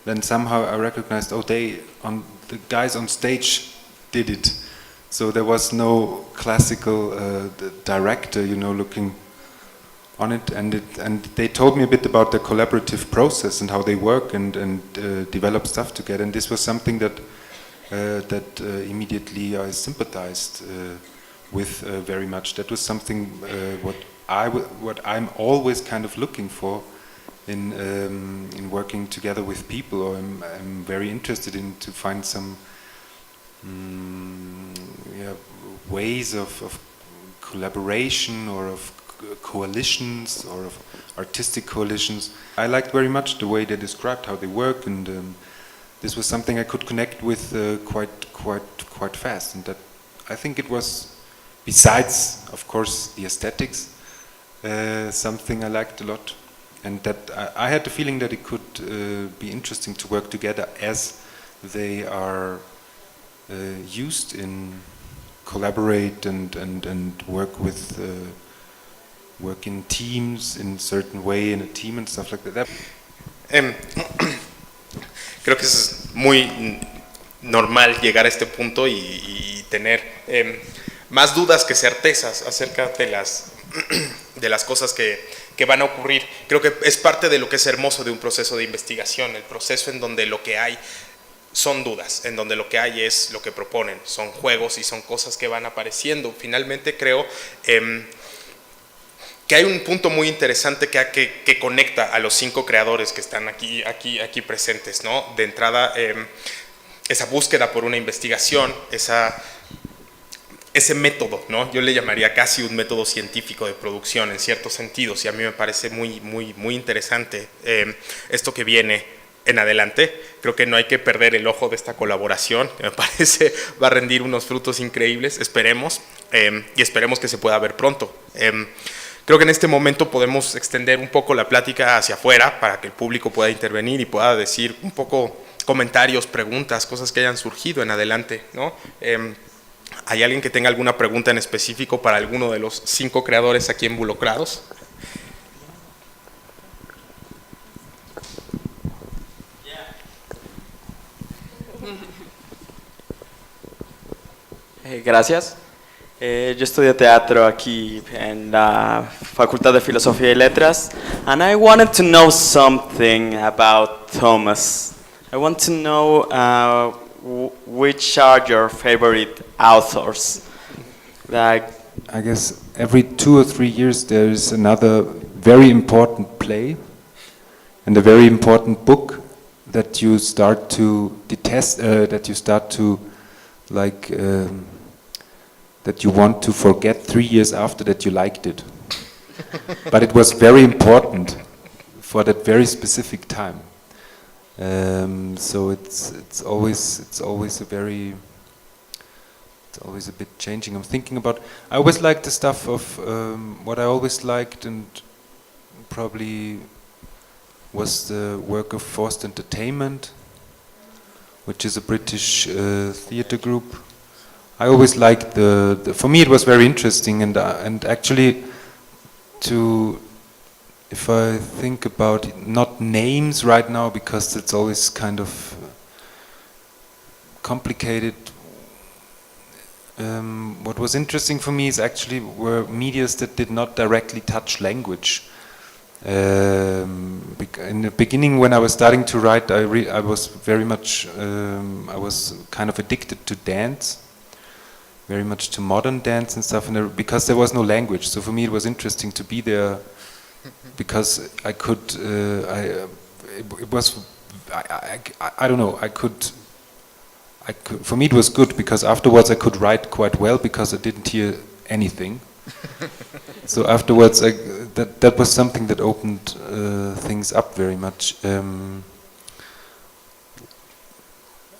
then somehow I recognized, the guys on stage did it. So there was no classical director, looking on it, and they told me a bit about the collaborative process and how they work and develop stuff together. And this was something that immediately I sympathized with very much. That was something what I'm always kind of looking for in working together with people, or I'm very interested in to find some ways of collaboration or of coalitions or of artistic coalitions. I liked very much the way they described how they work, and this was something I could connect with quite fast, and that I think it was, besides of course the aesthetics, something I liked a lot, and that I had the feeling that it could be interesting to work together as they are used in collaborate and work with work in teams in a certain way in a team and stuff like that. Em, Creo que es muy normal llegar a este punto y tener más dudas que certezas acerca de las cosas que van a ocurrir. Creo que es parte de lo que es hermoso de un proceso de investigación, el proceso en donde lo que hay son dudas, en donde lo que hay es lo que proponen, son juegos y son cosas que van apareciendo. Finalmente creo que hay un punto muy interesante que conecta a los 5 creadores que están aquí presentes, ¿no? De entrada, esa búsqueda por una investigación, ese método, ¿no? Yo le llamaría casi un método científico de producción en ciertos sentidos, y a mí me parece muy interesante esto que viene en adelante. Creo que no hay que perder el ojo de esta colaboración, que me parece va a rendir unos frutos increíbles, esperemos, y esperemos que se pueda ver pronto. Creo que en este momento podemos extender un poco la plática hacia afuera para que el público pueda intervenir y pueda decir un poco comentarios, preguntas, cosas que hayan surgido en adelante, ¿no? ¿Hay alguien que tenga alguna pregunta en específico para alguno de los 5 creadores aquí involucrados? Gracias. Yo estudio teatro aquí en la Facultad de Filosofía y Letras, and I wanted to know something about Thomas. I want to know which are your favorite authors. Like, I guess every 2 or 3 years there is another very important play and a very important book that you start to detest, that you start to like, that you want to forget 3 years after that you liked it. But it was very important for that very specific time. So it's always a bit changing. I'm thinking about, I always liked the stuff of what I always liked, and probably was the work of Forced Entertainment, which is a British theatre group. I always liked for me it was very interesting, and actually if I think about it, not names right now because it's always kind of complicated. What was interesting for me is actually were medias that did not directly touch language. In the beginning, when I was starting to write, I was very much I was kind of addicted to dance, very much to modern dance and stuff, and because there was no language. So for me, it was interesting to be there because I could. It was. I don't know. I could. For me, it was good because afterwards I could write quite well because I didn't hear anything. So afterwards, that was something that opened things up very much.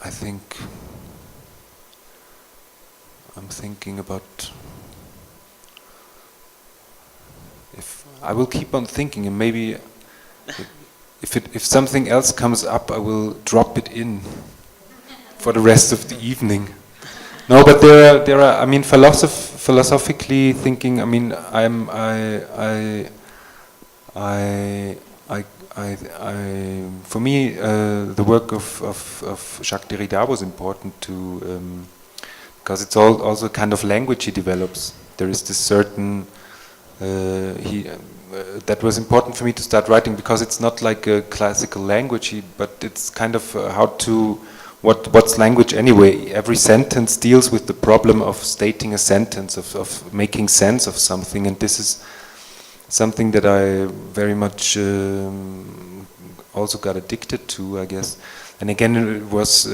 I think I'm thinking about if I will keep on thinking, and maybe if something else comes up, I will drop it in for the rest of the evening. No, but there are. I mean, philosophically thinking. I mean, for me, the work of Jacques Derrida was important to, because it's also kind of language he develops. There is this certain that was important for me to start writing because it's not like a classical language, but it's kind of how to. What's language anyway? Every sentence deals with the problem of stating a sentence, of making sense of something, and this is something that I very much also got addicted to, I guess. And again, it was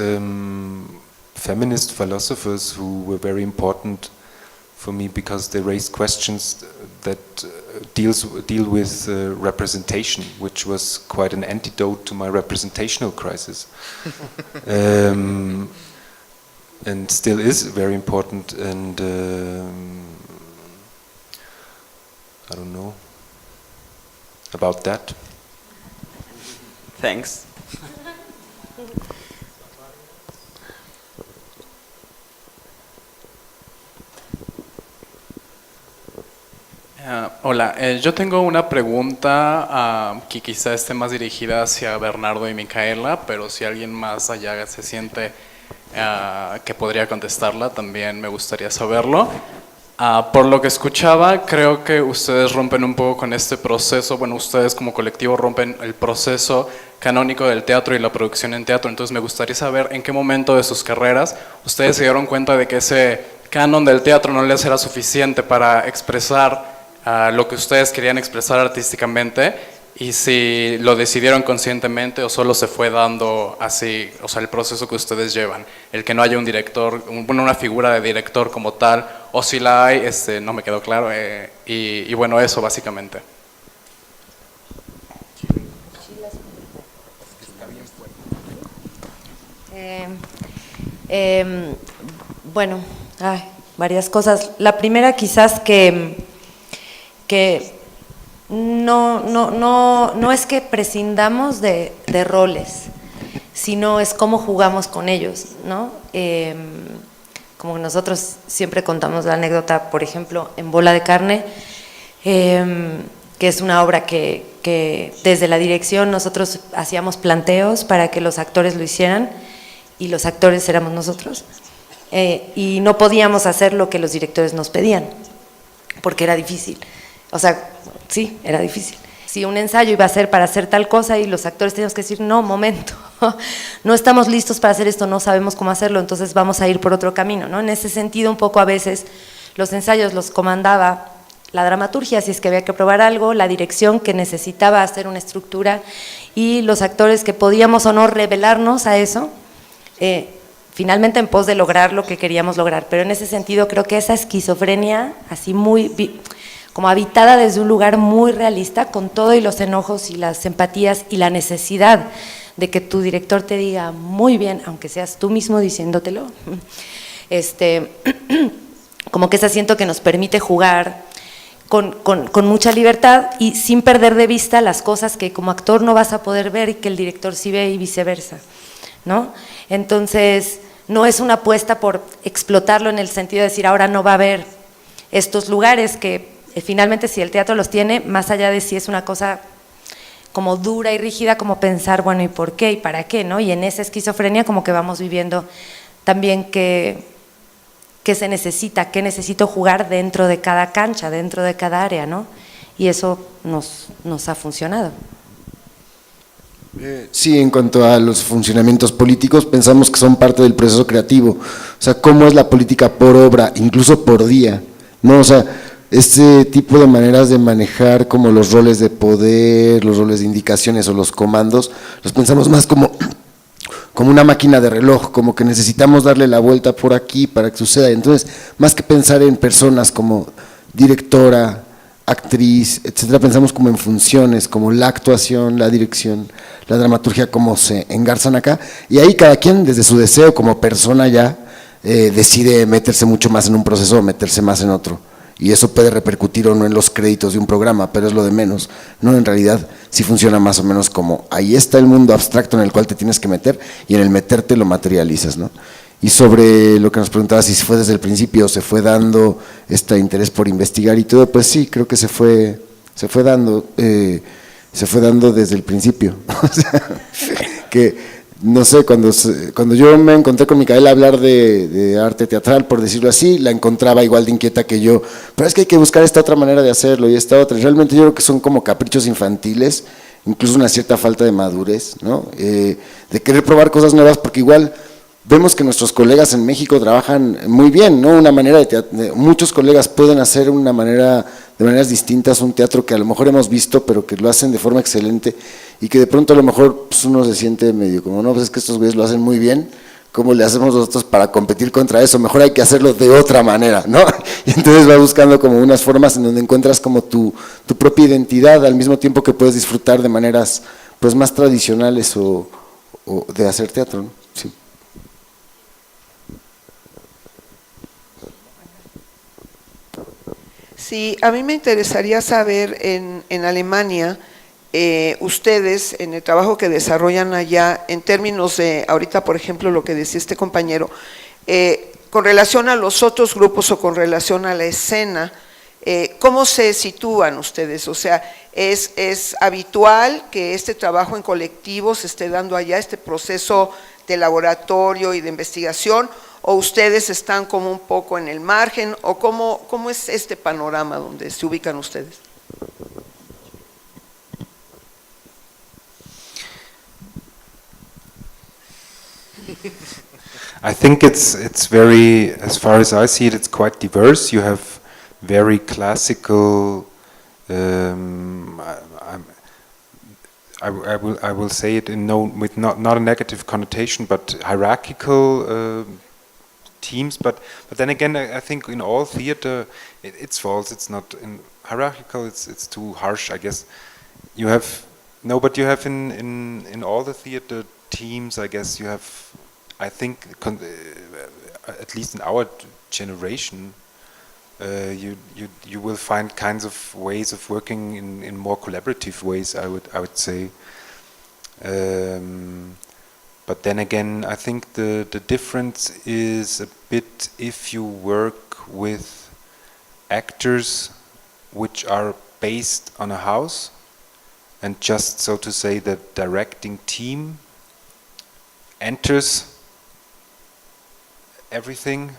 feminist philosophers who were very important for me because they raised questions that deal with representation, which was quite an antidote to my representational crisis, and still is very important. And I don't know about that. thanks. Hola, yo tengo una pregunta que quizá esté más dirigida hacia Bernardo y Micaela, pero si alguien más allá se siente que podría contestarla, también me gustaría saberlo. Por lo que escuchaba, creo que ustedes rompen un poco con este proceso, bueno, ustedes como colectivo rompen el proceso canónico del teatro y la producción en teatro, entonces me gustaría saber en qué momento de sus carreras ustedes se dieron cuenta de que ese canon del teatro no les era suficiente para expresar lo que ustedes querían expresar artísticamente, y si lo decidieron conscientemente o solo se fue dando así, o sea, el proceso que ustedes llevan, el que no haya un director, una figura de director como tal, o si la hay, no me quedó claro, y bueno, eso básicamente. Bueno, varias cosas. La primera quizás que no es que prescindamos de roles, sino es cómo jugamos con ellos, ¿no? Como nosotros siempre contamos la anécdota, por ejemplo, en Bola de Carne, que es una obra que desde la dirección nosotros hacíamos planteos para que los actores lo hicieran, y los actores éramos nosotros, y no podíamos hacer lo que los directores nos pedían, porque era difícil. O sea, sí, era difícil. Si un ensayo iba a ser para hacer tal cosa y los actores teníamos que decir, no, momento, no estamos listos para hacer esto, no sabemos cómo hacerlo, entonces vamos a ir por otro camino, ¿no? En ese sentido, un poco a veces los ensayos los comandaba la dramaturgia, si es que había que probar algo, la dirección que necesitaba hacer una estructura, y los actores que podíamos o no revelarnos a eso, finalmente en pos de lograr lo que queríamos lograr. Pero en ese sentido creo que esa esquizofrenia, así muy como habitada desde un lugar muy realista, con todo y los enojos y las empatías y la necesidad de que tu director te diga muy bien, aunque seas tú mismo diciéndotelo, como que ese siento que nos permite jugar con mucha libertad y sin perder de vista las cosas que como actor no vas a poder ver y que el director sí ve, y viceversa, ¿no? Entonces no es una apuesta por explotarlo en el sentido de decir ahora no va a haber estos lugares que finalmente, si el teatro los tiene, más allá de si es una cosa como dura y rígida, como pensar, bueno, ¿y por qué? ¿Y para qué? ¿No? Y en esa esquizofrenia como que vamos viviendo también qué se necesita, qué necesito jugar dentro de cada cancha, dentro de cada área, ¿no? Y eso nos ha funcionado. Sí, en cuanto a los funcionamientos políticos, pensamos que son parte del proceso creativo. O sea, cómo es la política por obra, incluso por día, ¿no? O sea, este tipo de maneras de manejar como los roles de poder, los roles de indicaciones o los comandos, los pensamos más como una máquina de reloj, como que necesitamos darle la vuelta por aquí para que suceda. Entonces, más que pensar en personas como directora, actriz, etcétera, pensamos como en funciones, como la actuación, la dirección, la dramaturgia, cómo se engarzan acá, y ahí cada quien desde su deseo como persona ya decide meterse mucho más en un proceso o meterse más en otro. Y eso puede repercutir o no en los créditos de un programa, pero es lo de menos, ¿no? En realidad sí funciona más o menos como, ahí está el mundo abstracto en el cual te tienes que meter, y en el meterte lo materializas, ¿no? Y sobre lo que nos preguntabas, si fue desde el principio, se fue dando este interés por investigar y todo, pues sí, creo que se fue dando desde el principio. O sea, que no sé, cuando yo me encontré con Micaela a hablar de arte teatral, por decirlo así, la encontraba igual de inquieta que yo, pero es que hay que buscar esta otra manera de hacerlo y esta otra. Realmente yo creo que son como caprichos infantiles, incluso una cierta falta de madurez, ¿no? De querer probar cosas nuevas, porque igual vemos que nuestros colegas en México trabajan muy bien, ¿no? Una manera de teatro, muchos colegas pueden hacer de maneras distintas un teatro que a lo mejor hemos visto, pero que lo hacen de forma excelente, y que de pronto a lo mejor pues uno se siente medio como, no, pues es que estos güeyes lo hacen muy bien, ¿cómo le hacemos nosotros para competir contra eso? Mejor hay que hacerlo de otra manera, ¿no? Y entonces vas buscando como unas formas en donde encuentras como tu propia identidad, al mismo tiempo que puedes disfrutar de maneras pues más tradicionales o de hacer teatro, ¿no? Sí. Sí, a mí me interesaría saber en Alemania, ustedes en el trabajo que desarrollan allá, en términos de, ahorita por ejemplo lo que decía este compañero, con relación a los otros grupos o con relación a la escena, ¿Cómo se sitúan ustedes? O sea, ¿es habitual que este trabajo en colectivo se esté dando allá, este proceso de laboratorio y de investigación, o ustedes están como un poco en el margen, o cómo es este panorama donde se ubican ustedes? I think it's very, as far as I see it, it's quite diverse. You have very classical. I will say it in with not a negative connotation, but hierarchical teams. But then again, I think in all theater, it's false. It's not in hierarchical. It's too harsh, I guess. You have but you have in all the theater teams, I guess you have. I think, at least in our generation, you will find kinds of ways of working in more collaborative ways. I would say, but then again, I think the difference is a bit if you work with actors which are based on a house, and just so to say the directing team enters everything,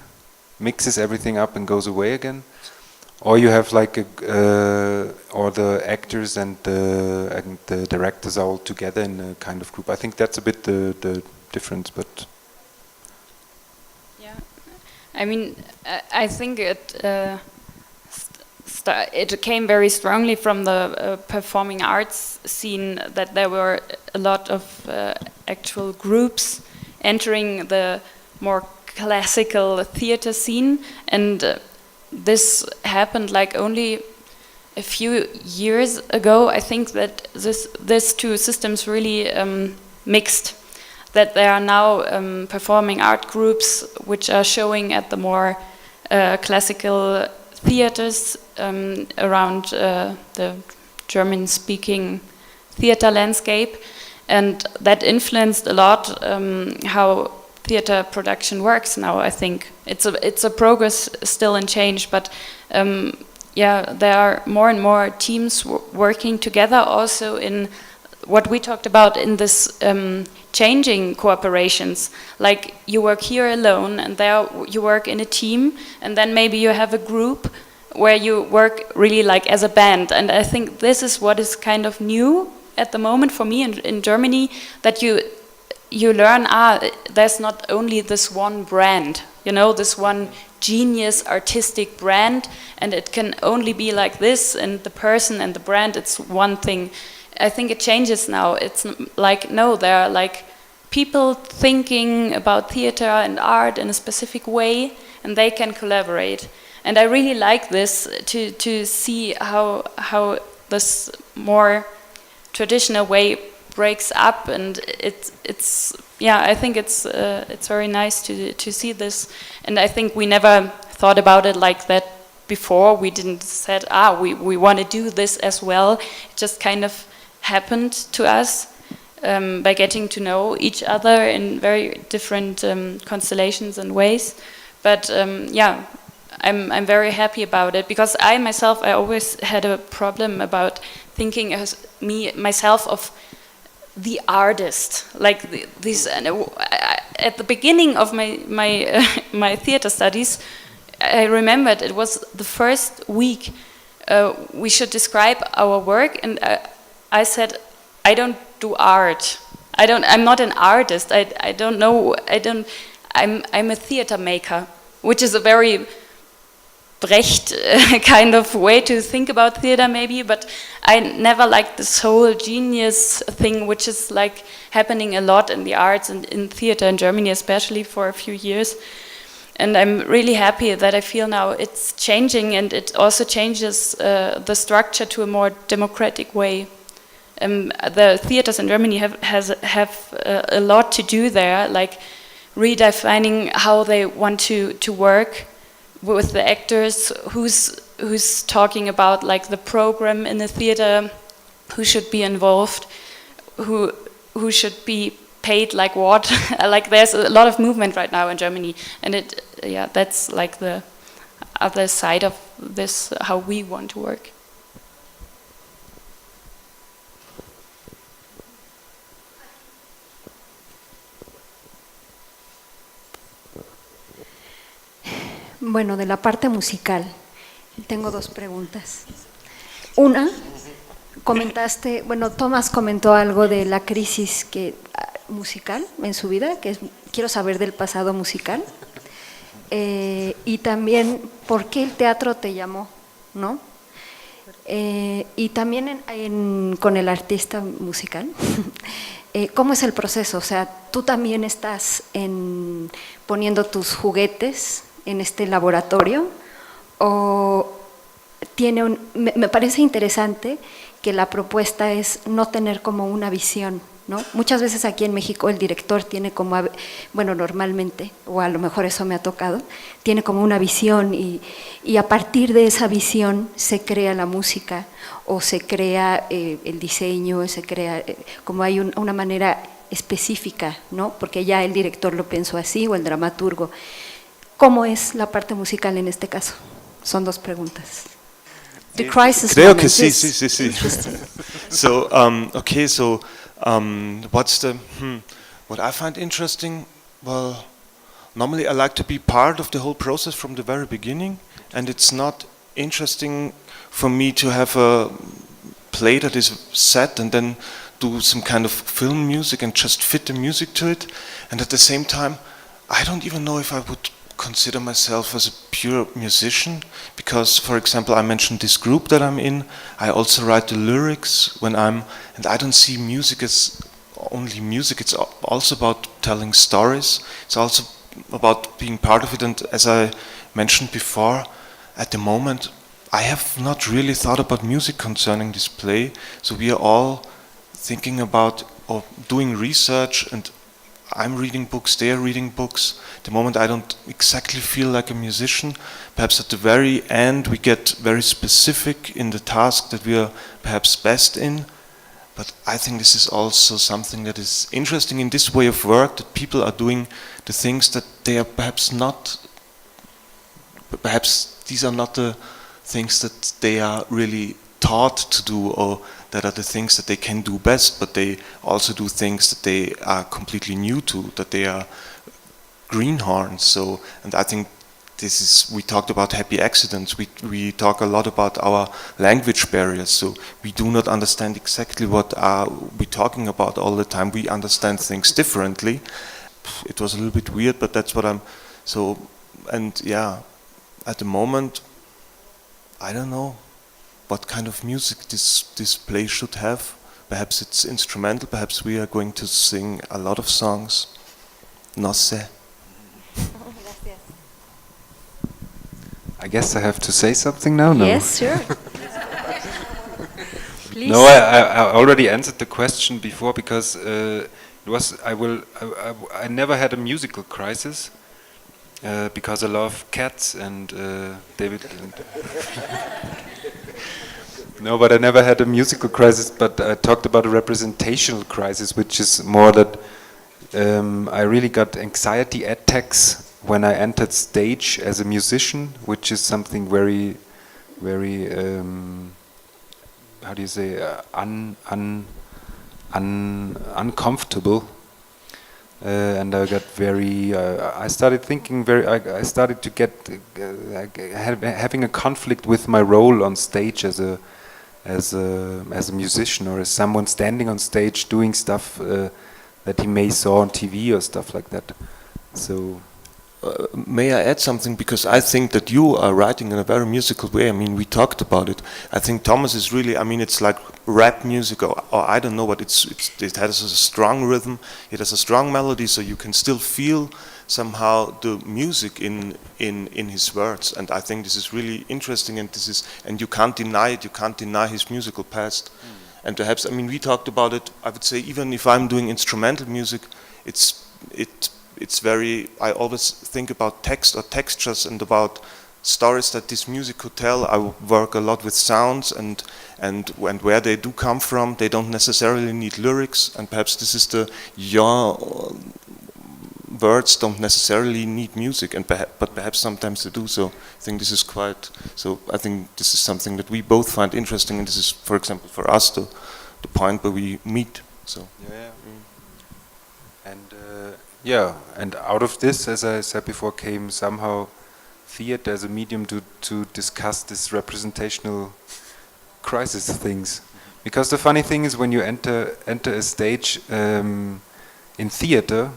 mixes everything up and goes away again, or you have like or the actors and the directors are all together in a kind of group. I think that's a bit the difference, but yeah, I mean, I think it came very strongly from the performing arts scene that there were a lot of actual groups entering the more classical theater scene, and this happened like only a few years ago. I think that these two systems really mixed, that there are now performing art groups which are showing at the more classical theaters around the German-speaking theater landscape, and that influenced a lot how theater production works now. I think it's a progress still in change, but yeah, there are more and more teams working together also in what we talked about in this changing cooperations. Like you work here alone, and there you work in a team, and then maybe you have a group where you work really like as a band. And I think this is what is kind of new at the moment for me in Germany, that you learn, there's not only this one brand, you know, this one genius artistic brand, and it can only be like this, and the person and the brand, it's one thing. I think it changes now. It's like, no, there are like people thinking about theater and art in a specific way, and they can collaborate. And I really like this, to see how this more traditional way breaks up, and it's yeah, I think it's very nice to see this, and I think we never thought about it like that before. We didn't said we want to do this as well. It just kind of happened to us by getting to know each other in very different constellations and ways. But yeah, I'm very happy about it, because I myself, I always had a problem about thinking as myself of the artist, like this. At the beginning of my theater studies, I remembered it was the first week we should describe our work, and I said, I don't do art. I'm not an artist. I don't know. I'm a theater maker, which is a very Brecht kind of way to think about theater maybe, but I never liked this whole genius thing, which is like happening a lot in the arts and in theater in Germany, especially for a few years. And I'm really happy that I feel now it's changing, and it also changes the structure to a more democratic way. The theaters in Germany have a lot to do there, like redefining how they want to work with the actors, who's talking about like the program in the theater, who should be involved, who should be paid like what. Like there's a lot of movement right now in Germany, and that's like the other side of this how we want to work. Bueno, de la parte musical, tengo dos preguntas. Una, comentaste, bueno, Thomas comentó algo de la crisis musical en su vida, quiero saber del pasado musical, y también por qué el teatro te llamó, ¿no? Y también con el artista musical, ¿cómo es el proceso? O sea, tú también estás poniendo tus juguetes en este laboratorio, o me parece interesante que la propuesta es no tener como una visión, ¿no? Muchas veces aquí en México el director tiene como, bueno, normalmente, o a lo mejor eso me ha tocado, tiene como una visión y a partir de esa visión se crea la música o se crea el diseño, se crea, como hay una manera específica, ¿no? Porque ya el director lo pensó así o el dramaturgo. ¿Cómo es la parte musical en este caso? Son dos preguntas. The crisis Creo moment, que sí, yes. sí. So, okay, so what's what I find interesting? Well, normally I like to be part of the whole process from the very beginning, and it's not interesting for me to have a play that is set and then do some kind of film music and just fit the music to it, and at the same time, I don't even know if I would consider myself as a pure musician, because, for example, I mentioned this group that I'm in. I also write the lyrics and I don't see music as only music. It's also about telling stories. It's also about being part of it. And as I mentioned before, at the moment, I have not really thought about music concerning this play. So we are all thinking about or doing research, and I'm reading books, they're reading books. At the moment I don't exactly feel like a musician. Perhaps at the very end we get very specific in the task that we are perhaps best in. But I think this is also something that is interesting in this way of work, that people are doing the things that they are perhaps these are not the things that they are really taught to do, or that are the things that they can do best, but they also do things that they are completely new to, that they are greenhorns. So, and I think this is, we talked about happy accidents, we talk a lot about our language barriers, so we do not understand exactly what are we talking about all the time. We understand things differently. It was a little bit weird, but that's what and yeah, at the moment, I don't know what kind of music this play should have. Perhaps it's instrumental, perhaps we are going to sing a lot of songs. No sé. I guess I have to say something now? No. Yes, sure. Please. No, I already answered the question before, because I never had a musical crisis, because I love cats and David. No, but I never had a musical crisis, but I talked about a representational crisis, which is more that I really got anxiety attacks when I entered stage as a musician, which is something very, very, how do you say, uncomfortable. And I got very, I started thinking I started to get, having a conflict with my role on stage as a musician, or as someone standing on stage doing stuff that he may saw on TV or stuff like that. So, may I add something? Because I think that you are writing in a very musical way. I mean, we talked about it. I think Thomas is really, I mean, it's like rap music, or I don't know what it has a strong rhythm, it has a strong melody, so you can still feel somehow the music in his words. And I think this is really interesting, and you can't deny it, you can't deny his musical past. And perhaps, I mean, we talked about it, I would say, even if I'm doing instrumental music, it's very, I always think about text or textures and about stories that this music could tell. I work a lot with sounds and where they do come from. They don't necessarily need lyrics, and perhaps this is the words don't necessarily need music, and but perhaps sometimes they do. So I think this is quite. So I think this is something that we both find interesting, and this is, for example, for us the point where we meet. So yeah. And yeah, and out of this, as I said before, came somehow theater as a medium to discuss this representational crisis things. Because the funny thing is, when you enter a stage in theater,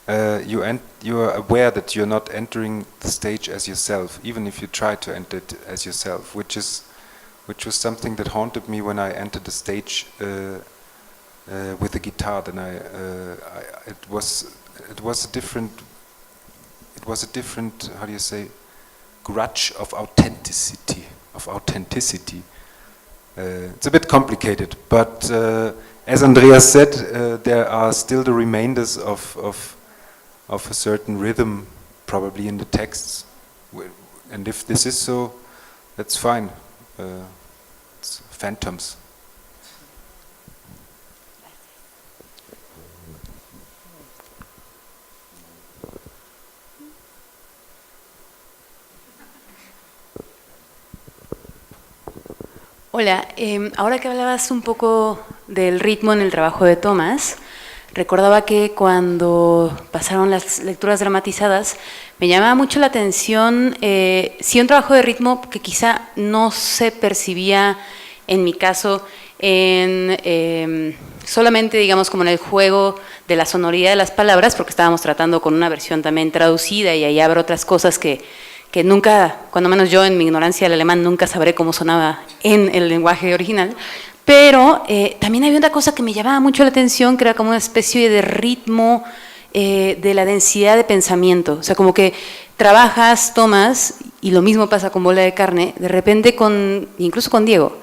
you are aware that you're not entering the stage as yourself, even if you try to enter it as yourself, which was something that haunted me when I entered the stage with the guitar. Then it was a different how do you say, grudge of authenticity. It's a bit complicated, but as Andreas said, there are still the remainders of a certain rhythm, probably in the texts, and if this is so, that's fine. It's phantoms. Hola, ahora que hablabas un poco del ritmo en el trabajo de Thomas, recordaba que cuando pasaron las lecturas dramatizadas me llamaba mucho la atención, sí, un trabajo de ritmo que quizá no se percibía en mi caso solamente, digamos, como en el juego de la sonoridad de las palabras, porque estábamos tratando con una versión también traducida y ahí habrá otras cosas que nunca, cuando menos yo en mi ignorancia del alemán, nunca sabré cómo sonaba en el lenguaje original, pero también había una cosa que me llamaba mucho la atención, que era como una especie de ritmo de la densidad de pensamiento, o sea, como que trabajas, Thomas, y lo mismo pasa con Bola de Carne, de repente incluso con Diego,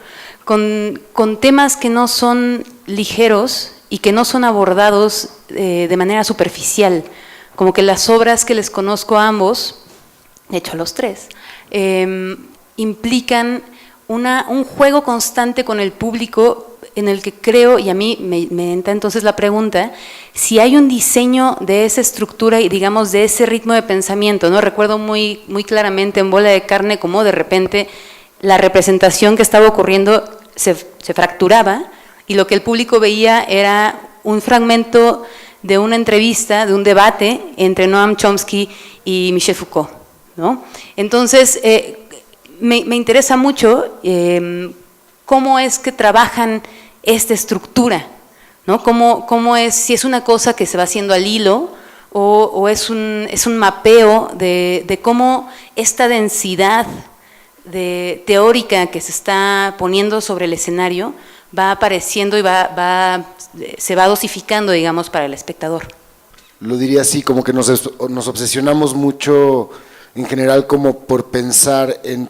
con temas que no son ligeros y que no son abordados de manera superficial, como que las obras que les conozco a ambos, de hecho a los tres, implican un juego constante con el público en el que creo, y a mí me entra entonces la pregunta, si hay un diseño de esa estructura y digamos de ese ritmo de pensamiento, ¿no? Recuerdo muy claramente en Bola de Carne cómo de repente la representación que estaba ocurriendo se fracturaba y lo que el público veía era un fragmento de una entrevista, de un debate entre Noam Chomsky y Michel Foucault, ¿no? Entonces, me interesa mucho cómo es que trabajan esta estructura, ¿no? Cómo es, si es una cosa que se va haciendo al hilo o es un mapeo de cómo esta densidad teórica que se está poniendo sobre el escenario va apareciendo y se va dosificando, digamos, para el espectador. Lo diría así, como que nos obsesionamos mucho en general como por pensar en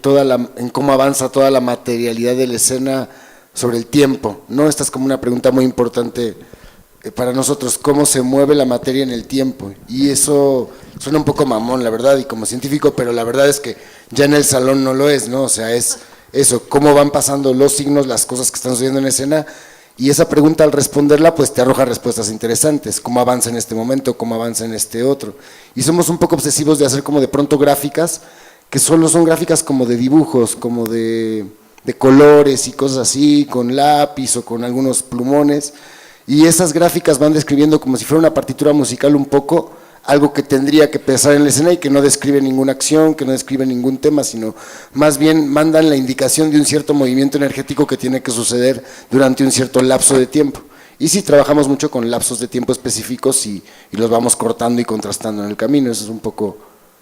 cómo avanza toda la materialidad de la escena sobre el tiempo, ¿no? Esta es como una pregunta muy importante para nosotros, cómo se mueve la materia en el tiempo, y eso suena un poco mamón, la verdad, y como científico, pero la verdad es que ya en el salón no lo es, ¿no? O sea, es eso, cómo van pasando los signos, las cosas que están sucediendo en escena, y esa pregunta al responderla pues te arroja respuestas interesantes, cómo avanza en este momento, cómo avanza en este otro, y somos un poco obsesivos de hacer como de pronto gráficas, que solo son gráficas como de dibujos, como de colores y cosas así, con lápiz o con algunos plumones, y esas gráficas van describiendo como si fuera una partitura musical un poco, algo que tendría que pasar en la escena y que no describe ninguna acción, que no describe ningún tema, sino más bien mandan la indicación de un cierto movimiento energético que tiene que suceder durante un cierto lapso de tiempo. Y sí, trabajamos mucho con lapsos de tiempo específicos y los vamos cortando y contrastando en el camino. Eso es un poco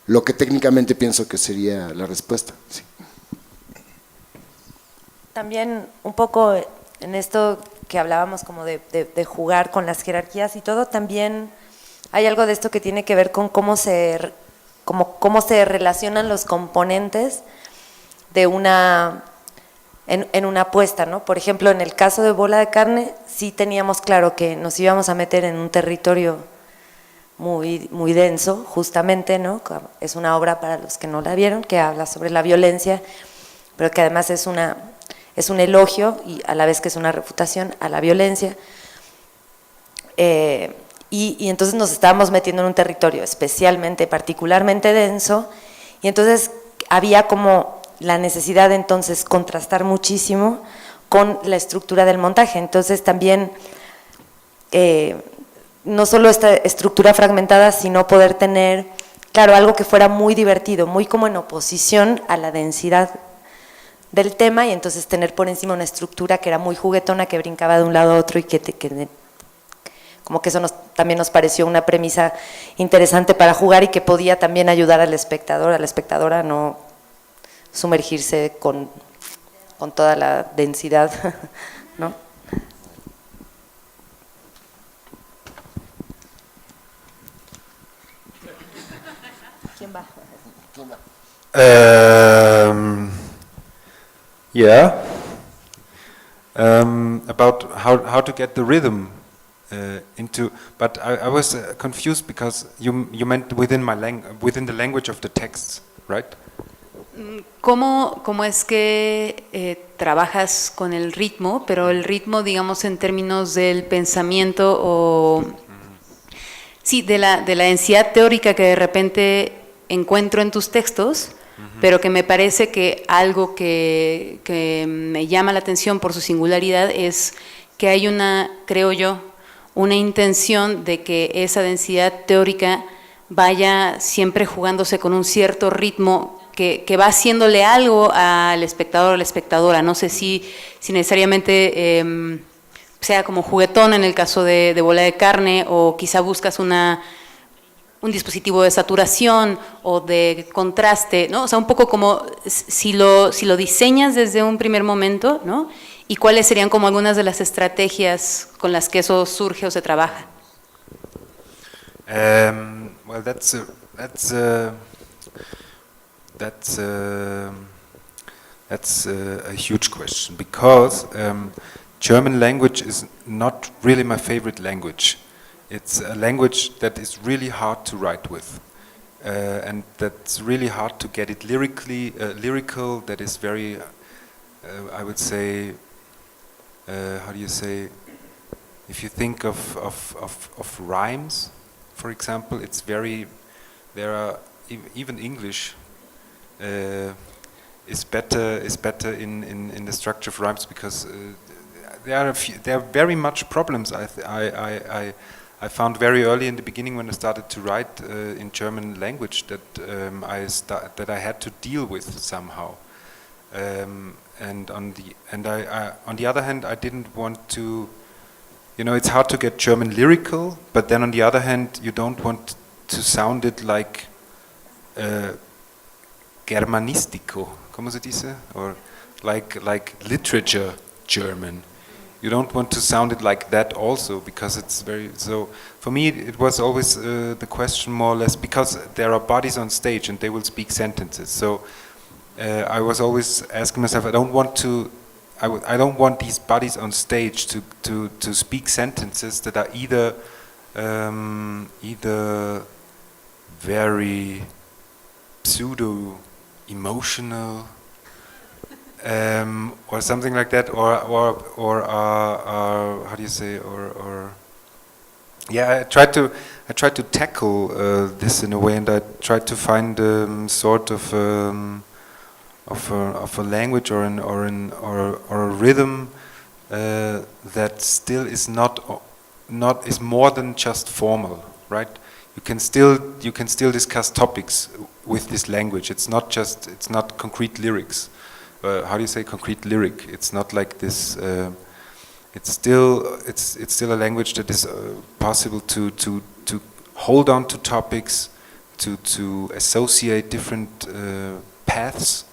lo que técnicamente pienso que sería la respuesta. Sí. También un poco en esto que hablábamos como de jugar con las jerarquías y todo, también hay algo de esto que tiene que ver con cómo se relacionan los componentes de en una apuesta, ¿no? Por ejemplo, en el caso de Bola de Carne, sí teníamos claro que nos íbamos a meter en un territorio muy, muy denso, justamente, ¿no? Es una obra, para los que no la vieron, que habla sobre la violencia, pero que además es un elogio y a la vez que es una refutación a la violencia. y entonces nos estábamos metiendo en un territorio particularmente denso, y entonces había como la necesidad de entonces contrastar muchísimo con la estructura del montaje. Entonces también no solo esta estructura fragmentada, sino poder tener, claro, algo que fuera muy divertido, muy como en oposición a la densidad del tema, y entonces tener por encima una estructura que era muy juguetona, que brincaba de un lado a otro, y como que eso también nos pareció una premisa interesante para jugar, y que podía también ayudar al espectador, a la espectadora, a no sumergirse con toda la densidad, ¿no? ¿Quién va? Yeah. About how to get the rhythm into, but I was confused because you meant within the language of the texts, right? ¿Cómo es que trabajas con el ritmo, pero el ritmo, digamos, en términos del pensamiento o sí, de la densidad teórica que de repente encuentro en tus textos, pero que me parece que algo que me llama la atención por su singularidad es que hay creo yo, una intención de que esa densidad teórica vaya siempre jugándose con un cierto ritmo que va haciéndole algo al espectador o la espectadora. No sé si necesariamente sea como juguetón en el caso de Bola de Carne, o quizá buscas un dispositivo de saturación o de contraste, ¿no? O sea, un poco como si lo diseñas desde un primer momento, ¿no? Y cuáles serían como algunas de las estrategias con las que eso surge o se trabaja. Well, that's a huge question, because German language is not really my favorite language. It's a language that is really hard to write with, and that's really hard to get it lyrical. That is very, I would say, how do you say? If you think of rhymes, for example, it's very. There are even English. Is better in the structure of rhymes, because there are very much problems I found very early in the beginning when I started to write in German language that I had to deal with somehow, and on the other hand, I didn't want to, it's hard to get German lyrical, but then on the other hand, you don't want to sound it like Germanistico, ¿cómo se dice? Or like literature German. You don't want to sound it like that also, because it's very, so for me it was always the question more or less, because there are bodies on stage and they will speak sentences. So I was always asking myself, I don't want these bodies on stage to speak sentences that are either very pseudo emotional, or something like that, or how do you say, or yeah, I tried to tackle this in a way, and I tried to find sort of a language or a rhythm that still is is more than just formal, right? You can still discuss topics with this language. It's not concrete lyrics. How do you say concrete lyric? It's not like this. It's still a language that is possible to hold on to topics, to associate different paths,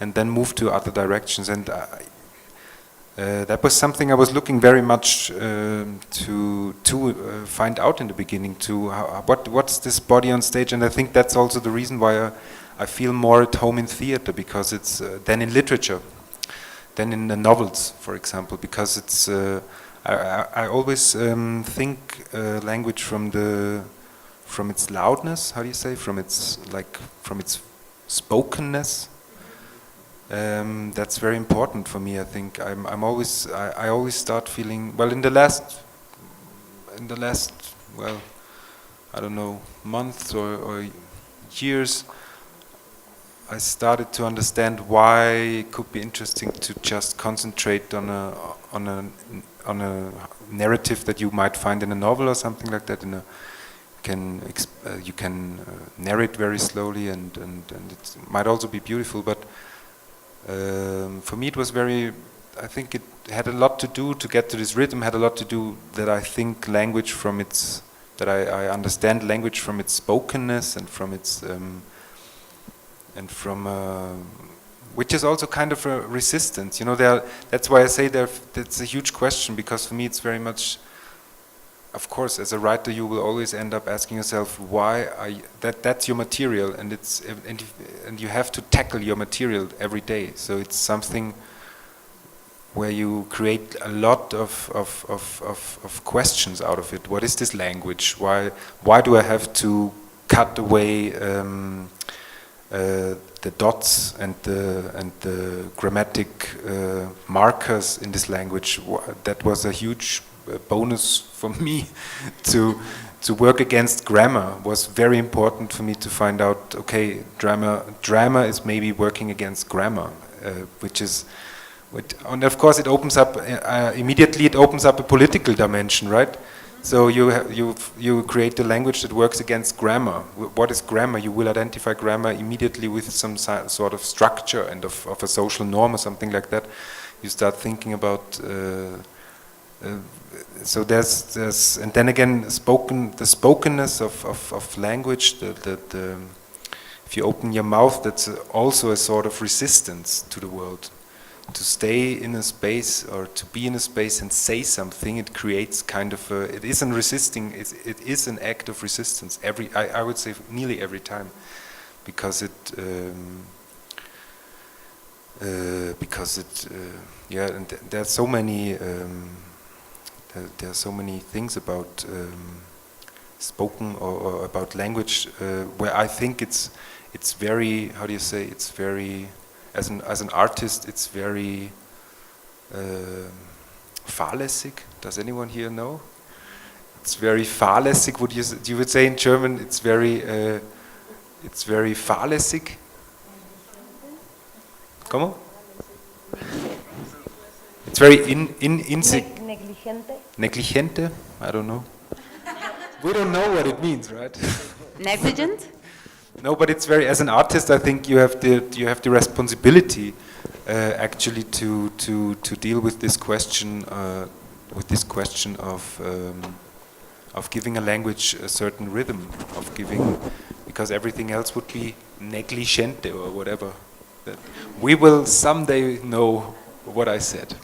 and then move to other directions. And that was something I was looking very much to find out in the beginning. What's this body on stage? And I think that's also the reason why I feel more at home in theater, because it's than in literature, than in the novels, for example. Because it's I always think language from its loudness. How do you say? From its spokenness. That's very important for me. I think I always start feeling, well, in the last well, I don't know, months or years, I started to understand why it could be interesting to just concentrate on a narrative that you might find in a novel or something like that. You can narrate very slowly, and it might also be beautiful. But for me, it was very. I think it had a lot to do to get to this rhythm. Had a lot to do that I think language from its that I understand language from its spokenness and from its. Which is also kind of a resistance, you know. That's why I say that's a huge question, because for me it's very much. Of course, as a writer, you will always end up asking yourself, why are you, that's your material, and you have to tackle your material every day. So it's something where you create a lot of questions out of it. What is this language? Why do I have to cut away? The dots and the grammatic markers in this language. That was a huge bonus for me to work against grammar. Was very important for me to find out. Okay, drama is maybe working against grammar, and of course it opens up immediately. It opens up a political dimension, right? So you create a language that works against grammar. What is grammar? You will identify grammar immediately with some sort of structure and of a social norm or something like that. You start thinking about. So there's and then again the spokenness of language. If you open your mouth, that's also a sort of resistance to the world. To stay in a space or to be in a space and say something, it creates kind of it isn't resisting, it is an act of resistance I would say nearly every time, because and there are so many there are so many things about spoken or about language where I think it's very, how do you say, it's very. As an artist, it's very fahrlässig. Does anyone here know? It's very fahrlässig. You would say in German, it's very fahrlässig. ¿Cómo? It's very negligente. Negligente? I don't know. We don't know what it means, right? Negligent? No, but it's very. As an artist, I think you have the responsibility, actually, to deal with this question of giving a language a certain rhythm, because everything else would be negligente or whatever. We will someday know what I said.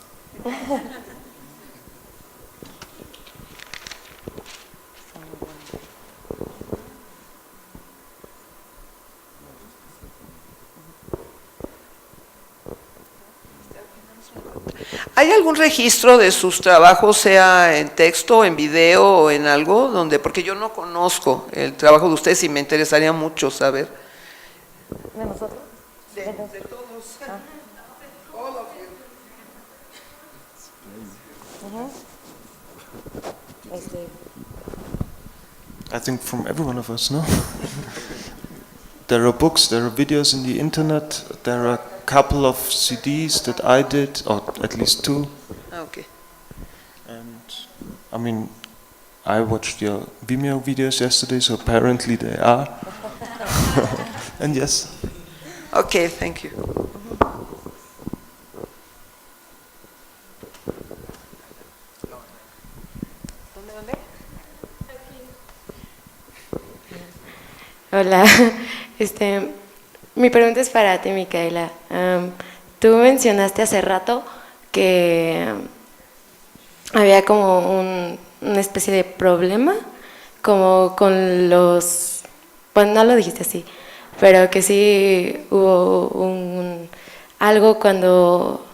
¿Hay algún registro de sus trabajos, sea en texto, en video o en algo? Porque yo no conozco el trabajo de ustedes y me interesaría mucho saber. ¿De nosotros? De todos. All of you. I think from every one of us, no? There are books, there are videos in the internet, there are a couple of CDs that I did, or at least 2. Okay. And I mean, I watched your Vimeo videos yesterday, so apparently they are. And yes. Okay, thank you. Hola, mi pregunta es para ti, Micaela. Tú mencionaste hace rato que había como una especie de problema, como con los, bueno, no lo dijiste así, pero que sí hubo algo cuando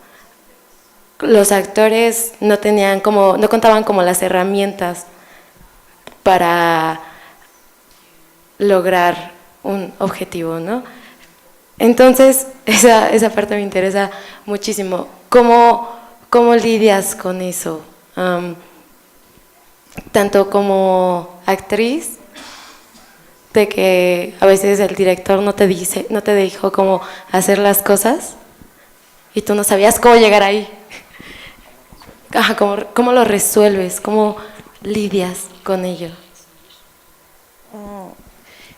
los actores no tenían como, no contaban como las herramientas para lograr un objetivo, ¿no? Entonces, esa parte me interesa muchísimo. ¿Cómo lidias con eso? tanto como actriz, de que a veces el director no te dijo cómo hacer las cosas y tú no sabías cómo llegar ahí. Ajá, ¿cómo lo resuelves? ¿Cómo lidias con ello?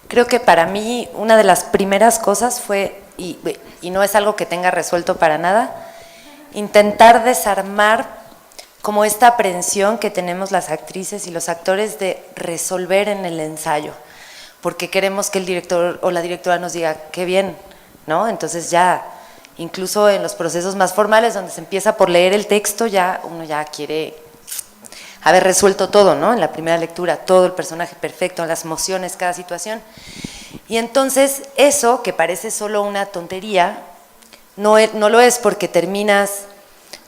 Creo que para mí una de las primeras cosas fue, y no es algo que tenga resuelto para nada, intentar desarmar como esta aprehensión que tenemos las actrices y los actores de resolver en el ensayo, porque queremos que el director o la directora nos diga, qué bien, ¿no? Entonces ya, incluso en los procesos más formales, donde se empieza por leer el texto, ya uno ya quiere haber resuelto todo, ¿no? En la primera lectura, todo el personaje perfecto, las emociones, cada situación. Y entonces eso, que parece solo una tontería, no lo es, porque terminas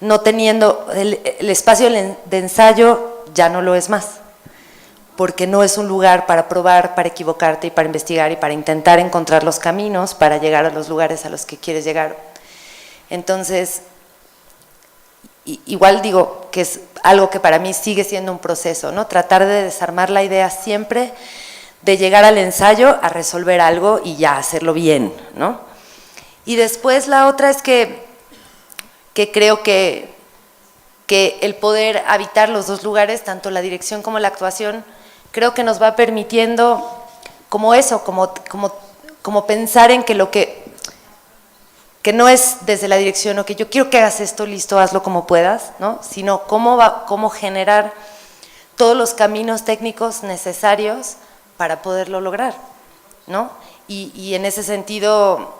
no teniendo, el espacio de ensayo ya no lo es más, porque no es un lugar para probar, para equivocarte y para investigar y para intentar encontrar los caminos para llegar a los lugares a los que quieres llegar. Entonces, igual digo que es algo que para mí sigue siendo un proceso, ¿no? Tratar de desarmar la idea siempre, de llegar al ensayo a resolver algo y ya hacerlo bien, ¿no? Y después la otra es que creo que el poder habitar los dos lugares, tanto la dirección como la actuación, creo que nos va permitiendo como eso, como pensar en que lo que no es desde la dirección, o que yo quiero que hagas esto, listo, hazlo como puedas, ¿no? Sino cómo generar todos los caminos técnicos necesarios para poderlo lograr, ¿no? Y en ese sentido,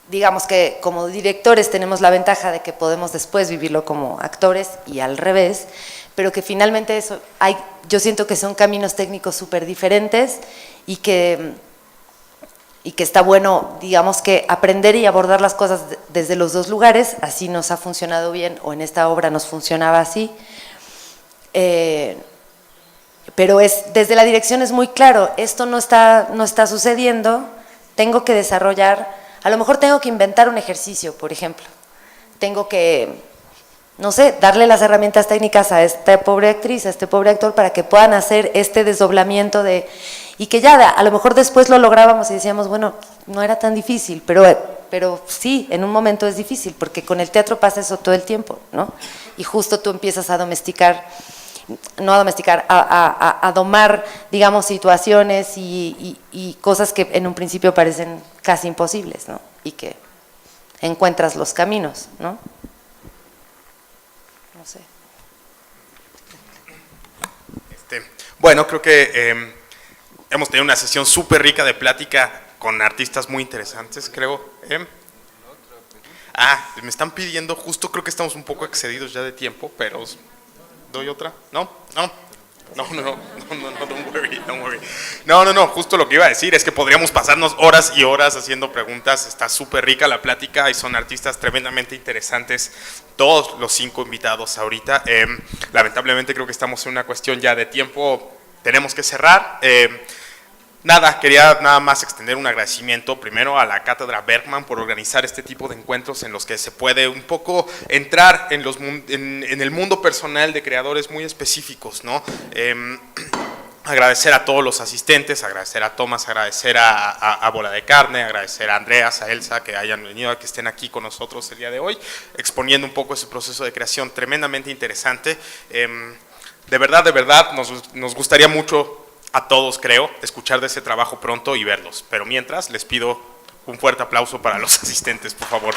digamos que como directores tenemos la ventaja de que podemos después vivirlo como actores y al revés, pero que finalmente yo siento que son caminos técnicos súper diferentes y que está bueno, digamos, que aprender y abordar las cosas desde los dos lugares. Así nos ha funcionado bien, o en esta obra nos funcionaba así. Pero desde la dirección es muy claro, esto no está sucediendo, tengo que desarrollar, a lo mejor tengo que inventar un ejercicio, por ejemplo. Tengo que, no sé, darle las herramientas técnicas a esta pobre actriz, a este pobre actor, para que puedan hacer este desdoblamiento y que ya a lo mejor después lo lográbamos y decíamos, bueno, no era tan difícil, pero sí, en un momento es difícil, porque con el teatro pasa eso todo el tiempo, ¿no? Y justo tú empiezas a domar, digamos, situaciones y cosas que en un principio parecen casi imposibles, ¿no? Y que encuentras los caminos, ¿no? No sé. Bueno, creo que hemos tenido una sesión súper rica de plática con artistas muy interesantes, creo. Me están pidiendo, justo creo que estamos un poco excedidos ya de tiempo, pero ¿doy otra? No, don't worry. No, justo lo que iba a decir es que podríamos pasarnos horas y horas haciendo preguntas. Está súper rica la plática y son artistas tremendamente interesantes, todos los 5 invitados ahorita. Lamentablemente creo que estamos en una cuestión ya de tiempo, tenemos que cerrar. Quería nada más extender un agradecimiento primero a la Cátedra Bergman por organizar este tipo de encuentros en los que se puede un poco entrar en el mundo personal de creadores muy específicos, ¿no? Agradecer a todos los asistentes, agradecer a Tomás, agradecer a Bola de Carne, agradecer a Andreas, a Elsa, que hayan venido, a que estén aquí con nosotros el día de hoy, exponiendo un poco ese proceso de creación tremendamente interesante. De verdad, nos gustaría mucho a todos, creo, escuchar de ese trabajo pronto y verlos. Pero mientras, les pido un fuerte aplauso para los asistentes, por favor.